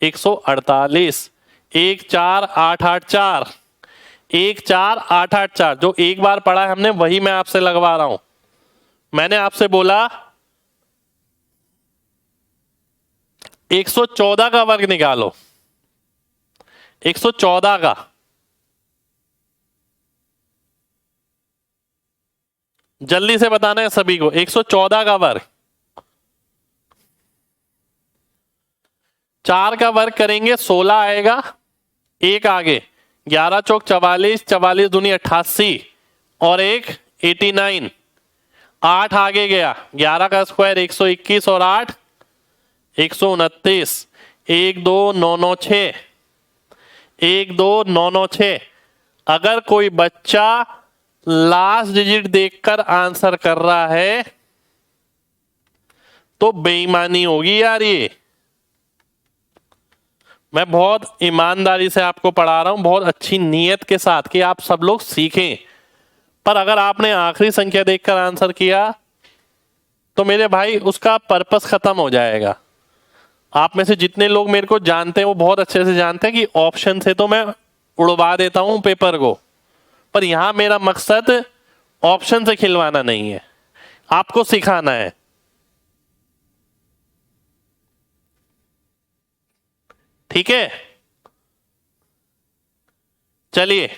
148, 1 4 8 8 4, 1 4 8 8 4। जो एक बार पढ़ा है हमने वही मैं आपसे लगवा रहा हूं। मैंने आपसे बोला 114 का वर्ग निकालो, 114 का, जल्दी से बताना है सभी को। 114 का वर्ग, 4 का वर्ग करेंगे 16 आएगा, एक आगे 11 चौक 44, 44 दूनी 88 और एक 89, 8 आगे गया, 11 का स्क्वायर 121 और 8 129, 1 2 9 9 6, 1 2 9 9 6। अगर कोई बच्चा लास्ट डिजिट देखकर आंसर कर रहा है तो बेईमानी होगी यार। ये मैं बहुत ईमानदारी से आपको पढ़ा रहा हूं, बहुत अच्छी नीयत के साथ कि आप सब लोग सीखें। पर अगर आपने आखिरी संख्या देखकर आंसर किया तो मेरे भाई उसका पर्पस खत्म हो जाएगा। आप में से जितने लोग मेरे को जानते हैं वो बहुत अच्छे से जानते हैं कि ऑप्शन से तो मैं उड़वा देता हूं पेपर को, पर यहां मेरा मकसद ऑप्शन से खिलवाना नहीं है, आपको सिखाना है। ठीक है, चलिए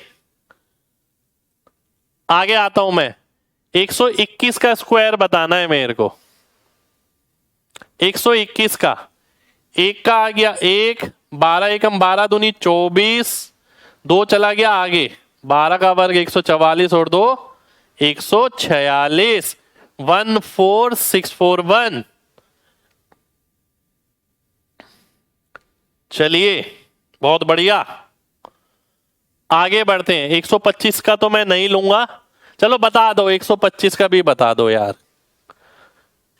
आगे आता हूं मैं। 121 का स्क्वायर बताना है मेरे को। 121 का, एक का आ गया 1, 12 एकम 12 दूनी 24, 2 चला गया आगे, 12 का वर्ग 144 और 2 146, 14641। चलिए बहुत बढ़िया, आगे बढ़ते हैं। 125 का तो मैं नहीं लूंगा, चलो बता दो 125 का भी बता दो यार,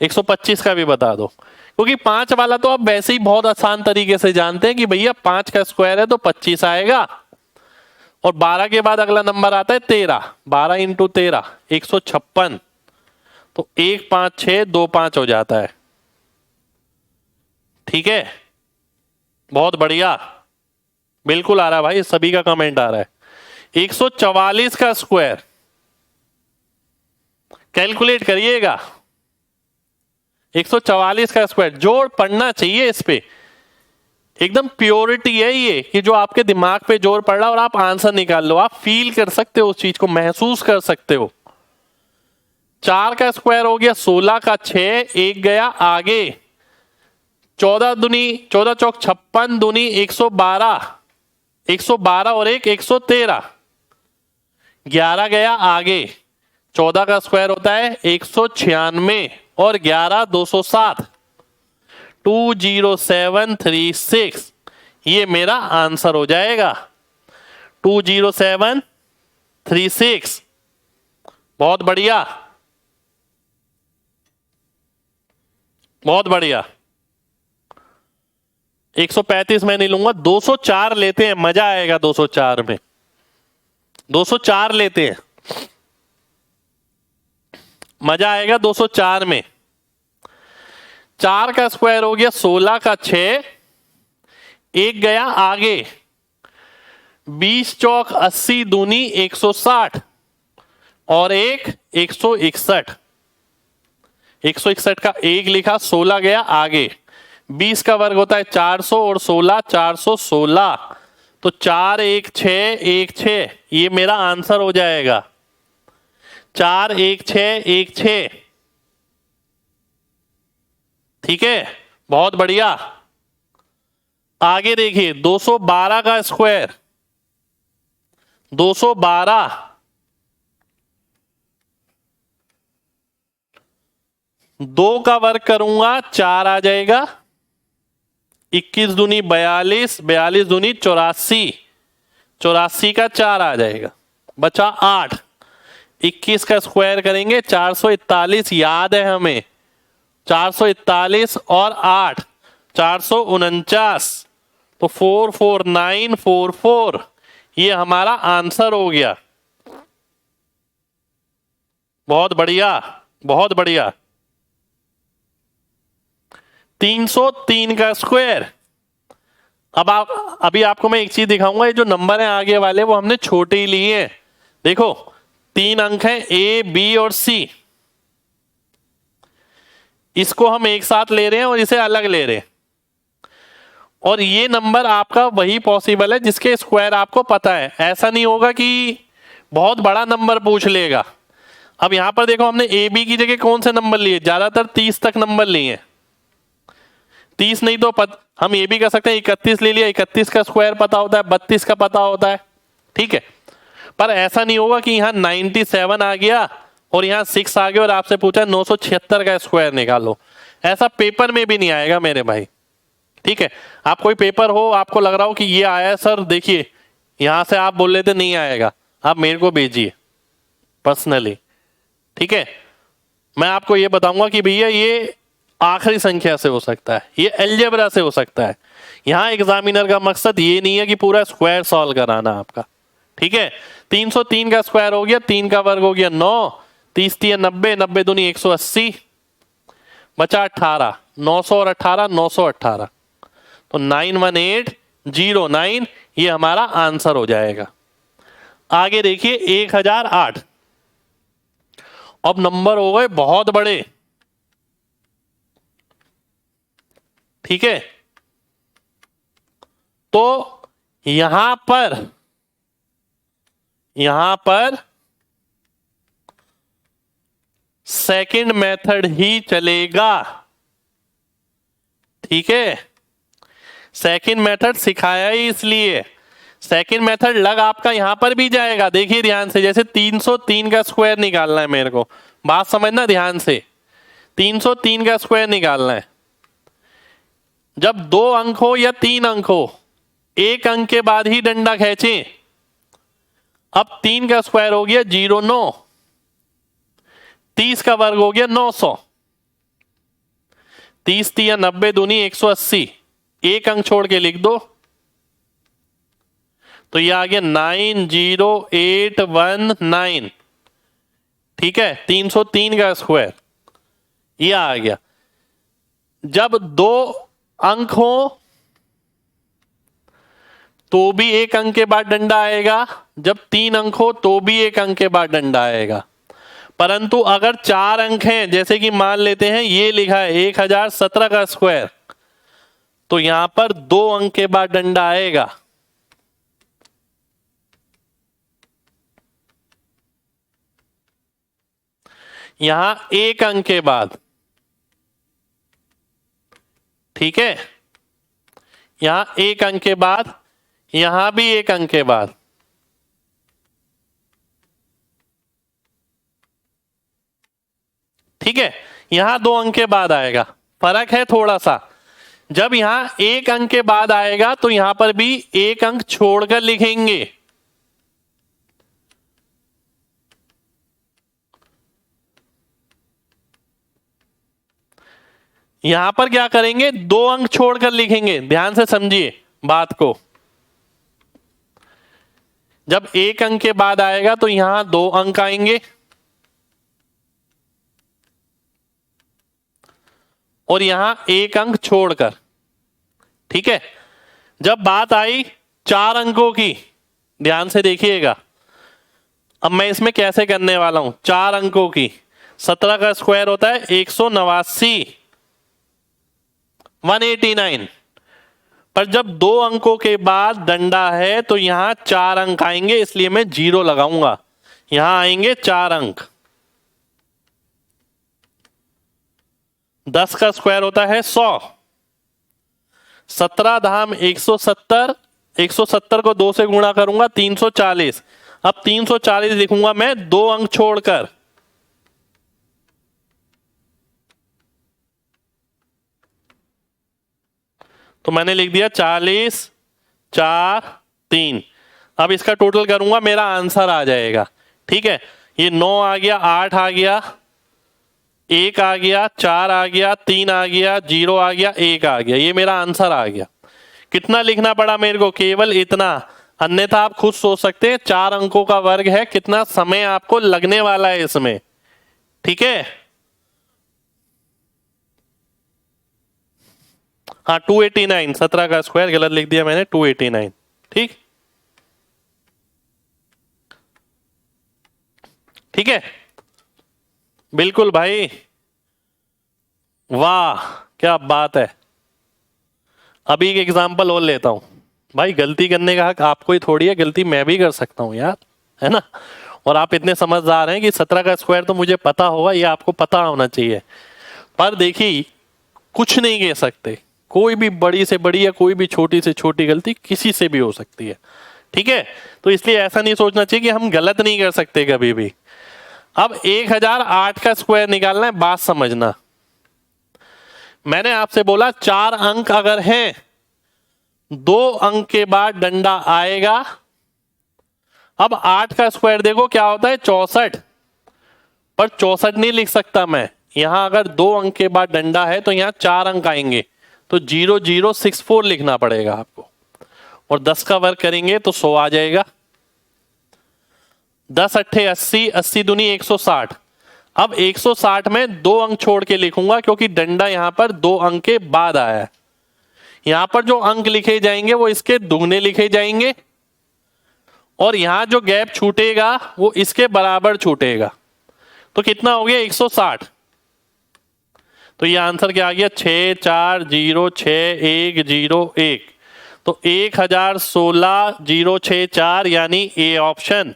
125 का भी बता दो, क्योंकि 5 वाला तो आप वैसे ही बहुत आसान तरीके से जानते हैं कि भैया 5 का स्क्वायर है तो 25 आएगा। और 12 के बाद अगला नंबर आता है 13, 12 इंटू 13 156, तो 1 5 6 2 5 हो जाता है। ठीक है, बहुत बढ़िया, बिल्कुल आ रहा है भाई, सभी का कमेंट आ रहा है। 144 का स्क्वायर कैलकुलेट करिएगा। 144 का स्क्वायर जोड़ पढ़ना चाहिए, इस पे एकदम प्योरिटी है ये कि जो आपके दिमाग पे जोर पड़ रहा है और आप आंसर निकाल लो, आप फील कर सकते हो, उस चीज को महसूस कर सकते हो। 4 का स्क्वायर हो गया 16 का 6, एक गया आगे, 14 दूनी 14 चौक 56 दूनी 112, 112 और एक 113, 11 गया आगे, 14 का स्क्वायर होता है 196 और 11 207, 20736। ये मेरा आंसर हो जाएगा 20736। बहुत बढ़िया, बहुत बढ़िया। 135 मैं नहीं लूंगा, 204 लेते हैं, मजा आएगा 204 में। 204 लेते हैं, मजा आएगा 204 में। 4 का स्क्वायर हो गया 16 का 6, एक गया आगे, 20 चौक 80 दूनी 160 और एक 161। 161 का एक लिखा, 16 गया आगे। 20 का वर्ग होता है 400 और 16 416, तो 4 1 6 1 6, ये मेरा आंसर हो जाएगा। 4 1 6 1 6, ठीक है, बहुत बढ़िया। आगे देखिए 212 का स्क्वायर, 212, 2 का वर्ग करूंगा 4 आ जाएगा, 21 दूनी 42, 42 दूनी 84, 84 का 4 आ जाएगा, बचा 8। 21 का स्क्वायर करेंगे 441, याद है हमें, 441 और 8 449, तो 44944, ये हमारा आंसर हो गया। बहुत बढ़िया, बहुत बढ़िया। 303 का स्क्वायर। अभी आपको मैं एक चीज दिखाऊंगा, ये जो नंबर है आगे वाले वो हमने छोटे ही लिए हैं। देखो 3 अंक हैं ए बी और सी, इसको हम एक साथ ले रहे हैं और इसे अलग ले रहे हैं। और ये नंबर आपका वही पॉसिबल है जिसके स्क्वायर आपको पता है। ऐसा नहीं होगा कि बहुत बड़ा नंबर पूछ लेगा। अब यहां पर देखो हमने ए बी की जगह कौन से नंबर लिए, ज्यादातर 30 तक नंबर लिए। 30 नहीं तो हम ये भी कर सकते हैं 31 ले लिया, 31 का स्क्वायर पता होता है, 32 का पता होता है, ठीक है। पर ऐसा नहीं होगा कि यहाँ 97 आ गया और यहाँ 6 आ गया और आपसे पूछा 976 का स्क्वायर निकालो। ऐसा पेपर में भी नहीं आएगा मेरे भाई, ठीक है। आप कोई पेपर हो, आपको लग रहा हो कि ये आया सर, देखिए यहां से आप बोल लेते नहीं आएगा, आप मेरे को भेजिए पर्सनली, ठीक है। मैं आपको ये बताऊंगा कि भैया ये आखिरी संख्या से हो सकता है, ये अलजेब्रा से हो सकता है। यहां एग्जामिनर का मकसद ये नहीं है कि पूरा स्क्वायर सॉल्व कराना आपका, ठीक है। 303 का स्क्वायर हो गया, 3 का वर्ग हो गया 9, 30 3 90, 90 दूनी 180, बचा 18, 900 और 18 918, तो 91809, ये हमारा आंसर हो जाएगा। आगे देखिए 1008। अब नंबर हो गए बहुत बड़े, ठीक है। तो यहां पर सेकंड मेथड ही चलेगा, ठीक है। सेकंड मेथड सिखाया ही इसलिए, सेकंड मेथड लग आपका यहां पर भी जाएगा। देखिए ध्यान से, जैसे 303 का स्क्वायर निकालना है मेरे को, बात समझना ध्यान से। 303 का स्क्वायर निकालना है, जब 2 अंक हो या 3 अंक हो, 1 अंक के बाद ही डंडा खींचें। अब 3 का स्क्वायर हो गया 09, 30 का वर्ग हो गया 900, 30 3 90 दूनी 180, 1 अंक छोड़ के लिख दो, तो ये आ गया 90819, ठीक है। 303 का स्क्वायर ये आ गया। जब 2 अंक हो तो भी 1 अंक के बाद डंडा आएगा, जब 3 अंक हो तो भी 1 अंक के बाद डंडा आएगा। परंतु अगर 4 अंक हैं, जैसे कि मान लेते हैं ये लिखा है 1017 का स्क्वायर, तो यहां पर 2 अंक के बाद डंडा आएगा। यहां 1 अंक के बाद, ठीक है। यहां 1 अंक के बाद, यहां भी 1 अंक के बाद, ठीक है। यहां 2 अंक के बाद आएगा, फर्क है थोड़ा सा। जब यहां 1 अंक के बाद आएगा तो यहां पर भी 1 अंक छोड़कर लिखेंगे, यहां पर क्या करेंगे, 2 अंक छोड़कर लिखेंगे। ध्यान से समझिए बात को। जब 1 अंक के बाद आएगा तो यहां 2 अंक आएंगे, और यहां 1 अंक छोड़कर। ठीक है। जब बात आई 4 अंकों की, ध्यान से देखिएगा। अब मैं इसमें कैसे करने वाला हूं, 4 अंकों की। 17 का स्क्वायर होता है 189, 189। पर जब 2 अंकों के बाद डंडा है तो यहां 4 अंक आएंगे, इसलिए मैं 0 लगाऊंगा। यहां आएंगे 4 अंक। 10 का स्क्वायर होता है 100, 17 धाम 170, 170 को 2 से गुणा करूंगा 340। अब 340 लिखूंगा मैं 2 अंक छोड़कर। तो मैंने लिख दिया 40, 4, 3। अब इसका टोटल करूंगा, मेरा आंसर आ जाएगा। ठीक है। ये 9 आ गया, 8 आ गया, 1 आ गया, 4 आ गया, 3 आ गया, 0 आ गया, 1 आ गया। ये मेरा आंसर आ गया। कितना लिखना पड़ा मेरे को, केवल इतना। अन्यथा आप खुद सोच सकते हैं 4 अंकों का वर्ग है, कितना समय आपको लगने वाला है इसमें। ठीक है। हाँ 289, 17 का स्क्वायर गलत लिख दिया मैंने, 289। ठीक, ठीक है। बिल्कुल भाई, वाह क्या बात है। अभी एक एग्जांपल और लेता हूं भाई। गलती करने का हक आपको ही थोड़ी है, गलती मैं भी कर सकता हूं यार, है ना। और आप इतने समझदार हैं कि 17 का स्क्वायर तो मुझे पता होगा, ये आपको पता होना चाहिए। पर देखिए, कुछ नहीं कह सकते, कोई भी बड़ी से बड़ी या कोई भी छोटी से छोटी गलती किसी से भी हो सकती है। ठीक है। तो इसलिए ऐसा नहीं सोचना चाहिए कि हम गलत नहीं कर सकते कभी भी। अब 1008 का स्क्वायर निकालना है, बात समझना। मैंने आपसे बोला 4 अंक अगर हैं, 2 अंक के बाद डंडा आएगा। अब 8 का स्क्वायर देखो क्या होता है, 64। पर 64 नहीं लिख सकता मैं। यहां अगर 2 अंक के बाद डंडा है तो यहां 4 अंक आएंगे, तो 0064 लिखना पड़ेगा आपको। और 10 का वर्ग करेंगे तो 100 आ जाएगा। 10 अट्ठे 80, 80 दूनी 160। अब 160 में 2 अंक छोड़ के लिखूंगा, क्योंकि डंडा यहां पर 2 अंक के बाद आया है। यहां पर जो अंक लिखे जाएंगे वो इसके दुगने लिखे जाएंगे, और यहां जो गैप छूटेगा वो इसके बराबर छूटेगा। तो कितना हो गया, 160। तो ये आंसर क्या आ गया, 6406101। तो 1016,064, यानी ए ऑप्शन।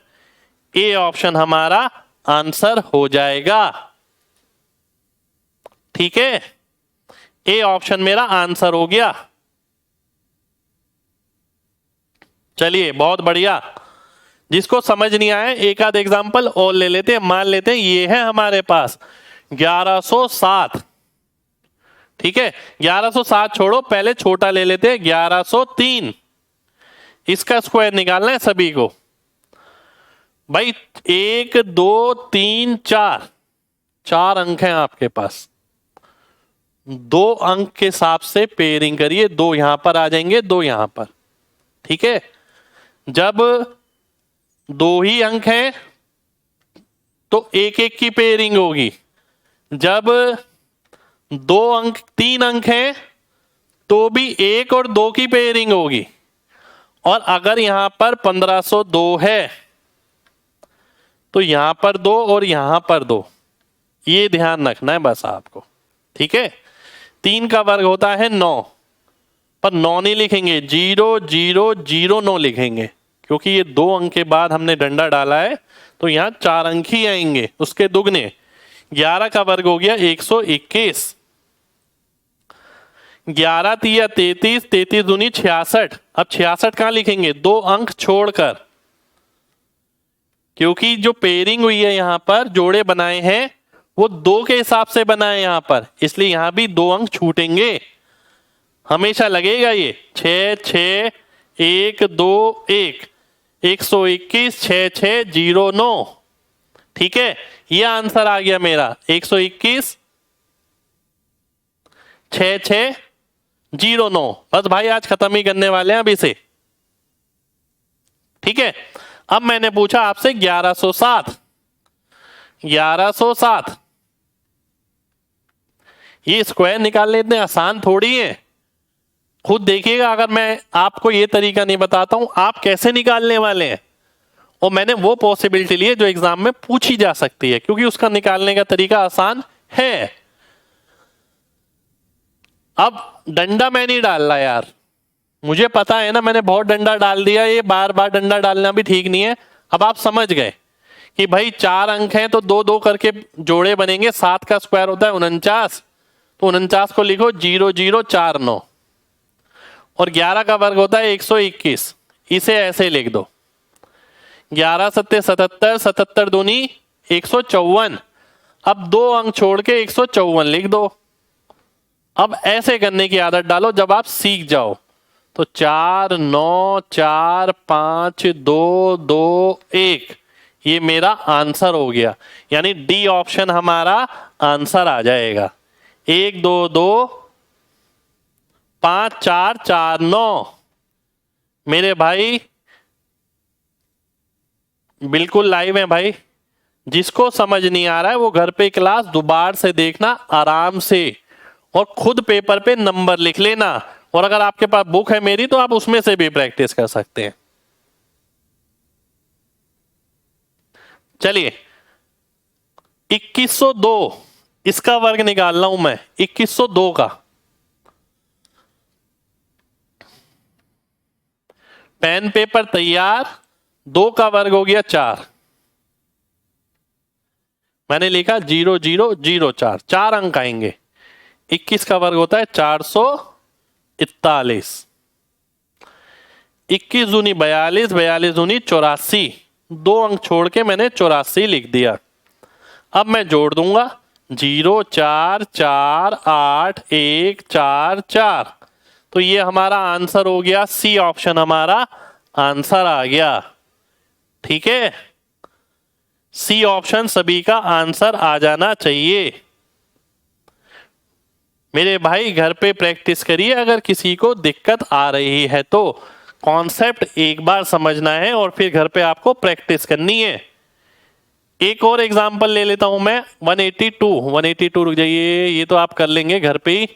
ए ऑप्शन हमारा आंसर हो जाएगा। ठीक है, ए ऑप्शन मेरा आंसर हो गया। चलिए बहुत बढ़िया। जिसको समझ नहीं आया एक आध एग्जांपल और ले लेते हैं। मान लेते हैं ये है हमारे पास 1107। ठीक है, 1107 छोड़ो, पहले छोटा ले लेते हैं 1103। इसका स्क्वायर निकालना है सभी को भाई। 1 2 3 4, 4 अंक हैं आपके पास। 2 अंक के हिसाब से पेयरिंग करिए, 2 यहां पर आ जाएंगे, 2 यहां पर। ठीक है। जब 2 ही अंक हैं तो 1 1 की पेयरिंग होगी। जब 2 अंक 3 अंक हैं तो भी 1 और 2 की पेयरिंग होगी। और अगर यहां पर 1502 है तो यहां पर 2 और यहां पर 2, ये ध्यान रखना है बस आपको। ठीक है। 3 का वर्ग होता है 9, पर 9 नहीं लिखेंगे, 0009 लिखेंगे, क्योंकि ये 2 अंक के बाद हमने डंडा डाला है तो यहां 4 अंक ही आएंगे, उसके दुगने। 11 का वर्ग हो गया 121। 11 तिया 33, 33 दूनी 66। अब 66 कहां लिखेंगे, 2 अंक छोड़कर, क्योंकि जो पेयरिंग हुई है यहां पर, जोड़े बनाए हैं वो 2 के हिसाब से बनाए यहां पर, इसलिए यहां भी 2 अंक छूटेंगे। हमेशा लगेगा ये 6 6 1 2 1, 121 6609। ठीक है, ये आंसर आ गया मेरा 121 6609। बस भाई आज खत्म ही करने वाले हैं अभी से, ठीक है। अब मैंने पूछा आपसे 1107। 1107 ये स्क्वायर निकालने इतने आसान थोड़ी है। खुद देखिएगा, अगर मैं आपको ये तरीका नहीं बताता हूं आप कैसे निकालने वाले हैं। और मैंने वो पॉसिबिलिटी ली है जो एग्जाम में पूछी जा सकती है, क्योंकि उसका निकालने का तरीका आसान है। अब डंडा मैं नहीं डाल रहा यार, मुझे पता है ना, मैंने बहुत डंडा डाल दिया, ये बार बार डंडा डालना भी ठीक नहीं है। अब आप समझ गए कि भाई 4 अंक हैं तो 2-2 करके जोड़े बनेंगे। 7 का स्क्वायर होता है 49, तो 49 को लिखो 0049, और 11 का वर्ग होता है 121, इसे ऐसे लिख दो 11 सत्ते 77, 77 दूनी 154। अब 2 अंक छोड़ के 154 लिख दो। अब ऐसे करने की आदत डालो जब आप सीख जाओ। तो 4 9 4 5 2 2 1, ये मेरा आंसर हो गया, यानी डी ऑप्शन हमारा आंसर आ जाएगा। 1 2 2 5 4 4 9। मेरे भाई बिल्कुल लाइव है भाई, जिसको समझ नहीं आ रहा है वो घर पे क्लास दोबारा से देखना आराम से, और खुद पेपर पे नंबर लिख लेना। और अगर आपके पास बुक है मेरी तो आप उसमें से भी प्रैक्टिस कर सकते हैं। चलिए 2102 इसका वर्ग निकाल रहा हूं मैं, 2102 का। पेन पेपर तैयार। 2 का वर्ग हो गया 4, मैंने लिखा 0004, 4 अंक आएंगे। 21 का वर्ग होता है 441। 21 दूनी 42, 42 दूनी 84, 2 अंक छोड़ के मैंने 84 लिख दिया। अब मैं जोड़ दूंगा 0 4 4 8 1 4 4, तो ये हमारा आंसर हो गया। सी ऑप्शन हमारा आंसर आ गया, ठीक है। सी ऑप्शन सभी का आंसर आ जाना चाहिए। मेरे भाई घर पे प्रैक्टिस करिए, अगर किसी को दिक्कत आ रही है तो कॉन्सेप्ट एक बार समझना है और फिर घर पे आपको प्रैक्टिस करनी है। एक और एग्जांपल ले लेता हूं मैं, 182 रुक जाइए, ये तो आप कर लेंगे घर पे ही।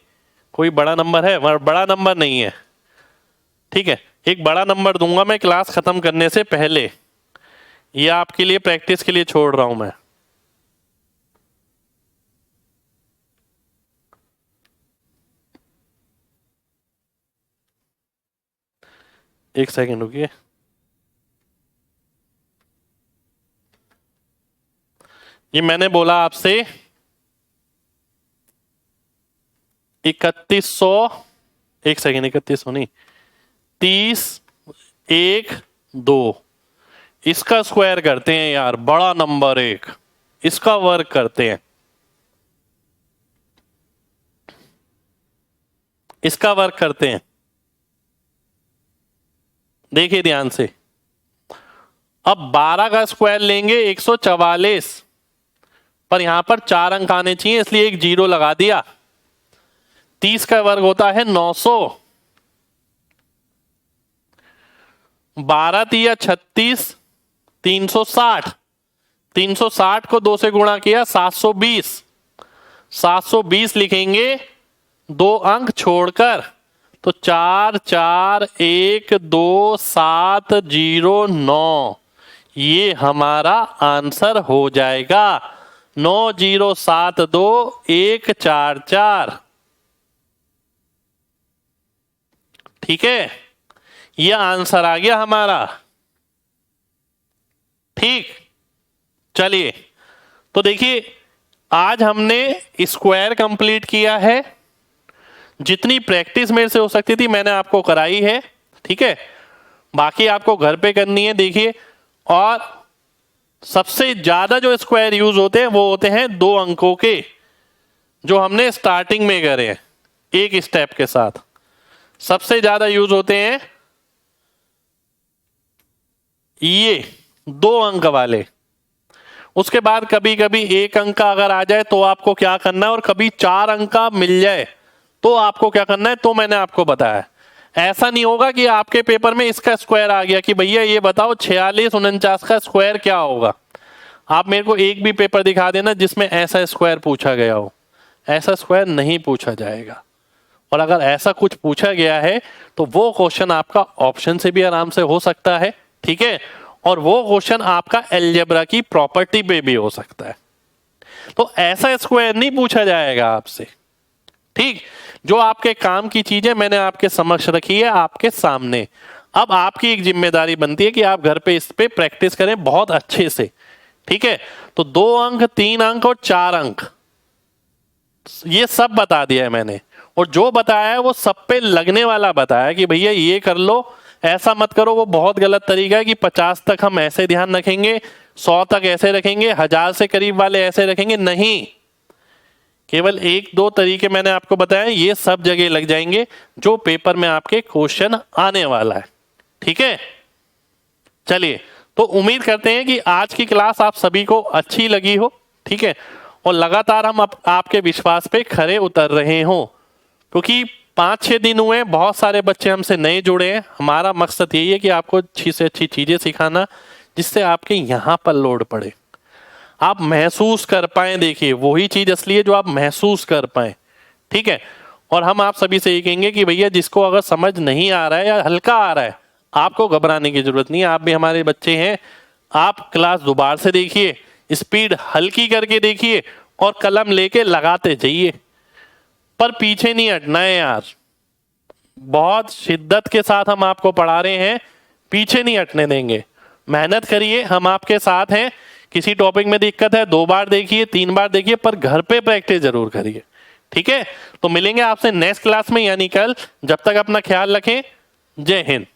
कोई बड़ा नंबर है? बड़ा नंबर नहीं है, ठीक है। एक बड़ा नंबर दूंगा मैं क्लास खत्म करने से पहले, ये आपके लिए प्रैक्टिस के लिए छोड़ रहा हूं मैं। एक सेकंड रुकिए। ये मैंने बोला आपसे 3100, एक सेकंड, 3100 नहीं, 30 1 2, इसका स्क्वायर करते हैं यार, बड़ा नंबर 1, इसका वर्ग करते हैं, इसका वर्ग करते हैं। देखिए ध्यान से, अब 12 का स्क्वायर लेंगे 144, पर यहां पर 4 अंक आने चाहिए इसलिए एक 0 लगा दिया। 30 का वर्ग होता है 900, 12 तिया 36, 360, 360 को 2 से गुणा किया 720, 720 लिखेंगे 2 अंक छोड़कर, तो 4 4 1 2 7 0 9, ये हमारा आंसर हो जाएगा। 9072 144, ठीक है, ये आंसर आ गया हमारा, ठीक। चलिए तो देखिए, आज हमने स्क्वायर कंप्लीट किया है, जितनी प्रैक्टिस मेरे से हो सकती थी मैंने आपको कराई है, ठीक है। बाकी आपको घर पे करनी है। देखिए, और सबसे ज्यादा जो स्क्वायर यूज होते हैं वो होते हैं 2 अंकों के, जो हमने स्टार्टिंग में करे हैं एक स्टेप के साथ, सबसे ज्यादा यूज होते हैं ये 2 अंक वाले। उसके बाद कभी कभी 1 अंक का अगर आ जाए तो आपको क्या करना है, और कभी 4 अंक का मिल जाए तो आपको क्या करना है, तो मैंने आपको बताया। ऐसा नहीं होगा कि आपके पेपर में इसका स्क्वायर आ गया कि भैया ये बताओ 46 49 का स्क्वायर क्या होगा। आप मेरे को एक भी पेपर दिखा देना जिसमें ऐसा स्क्वायर पूछा गया हो, ऐसा स्क्वायर नहीं पूछा जाएगा। और अगर ऐसा कुछ पूछा गया है तो वो क्वेश्चन आपका ऑप्शन से भी आराम से हो सकता है, ठीक है, और वो क्वेश्चन आपका अलजेब्रा की प्रॉपर्टी पे भी हो सकता है। तो ऐसा स्क्वायर नहीं पूछा जाएगा आपसे, ठीक। जो आपके काम की चीजें मैंने आपके समक्ष रखी है, आपके सामने। अब आपकी एक जिम्मेदारी बनती है कि आप घर पे इस पे प्रैक्टिस करें बहुत अच्छे से, ठीक है। तो 2 अंक 3 अंक और 4 अंक ये सब बता दिया है मैंने, और जो बताया है वो सब पे लगने वाला बताया कि भैया ये कर लो, ऐसा मत करो, वो बहुत गलत तरीका है कि 50 तक हम ऐसे ध्यान रखेंगे, 100 तक ऐसे रखेंगे, 1000 से करीब वाले ऐसे रखेंगे, नहीं। केवल 1-2 तरीके मैंने आपको बताया, ये सब जगह लग जाएंगे जो पेपर में आपके क्वेश्चन आने वाला है, ठीक है। चलिए, तो उम्मीद करते हैं कि आज की क्लास आप सभी को अच्छी लगी हो, ठीक है, और लगातार हम आपके विश्वास पे खरे उतर रहे हो, क्योंकि 5-6 दिन हुए, बहुत सारे बच्चे हमसे नए जुड़े हैं। हमारा मकसद यही है कि आपको अच्छी से अच्छी चीजें सिखाना, जिससे आपके यहाँ पर लोड पड़े, आप महसूस कर पाए। देखिए, वही चीज असली है जो आप महसूस कर पाए, ठीक है। और हम आप सभी से ये कहेंगे कि भैया जिसको अगर समझ नहीं आ रहा है या हल्का आ रहा है, आपको घबराने की जरूरत नहीं है, आप भी हमारे बच्चे हैं। आप क्लास दोबारा से देखिए, स्पीड हल्की करके देखिए और कलम लेके लगाते जाइए, पर पीछे नहीं हटना है यार। बहुत शिद्दत के साथ हम आपको पढ़ा रहे हैं, पीछे नहीं हटने देंगे। मेहनत करिए, हम आपके साथ हैं। किसी टॉपिक में दिक्कत है 2 बार देखिए, 3 बार देखिए, पर घर पे प्रैक्टिस जरूर करिए, ठीक है। तो मिलेंगे आपसे नेक्स्ट क्लास में, यानी कल। जब तक अपना ख्याल रखें। जय हिंद।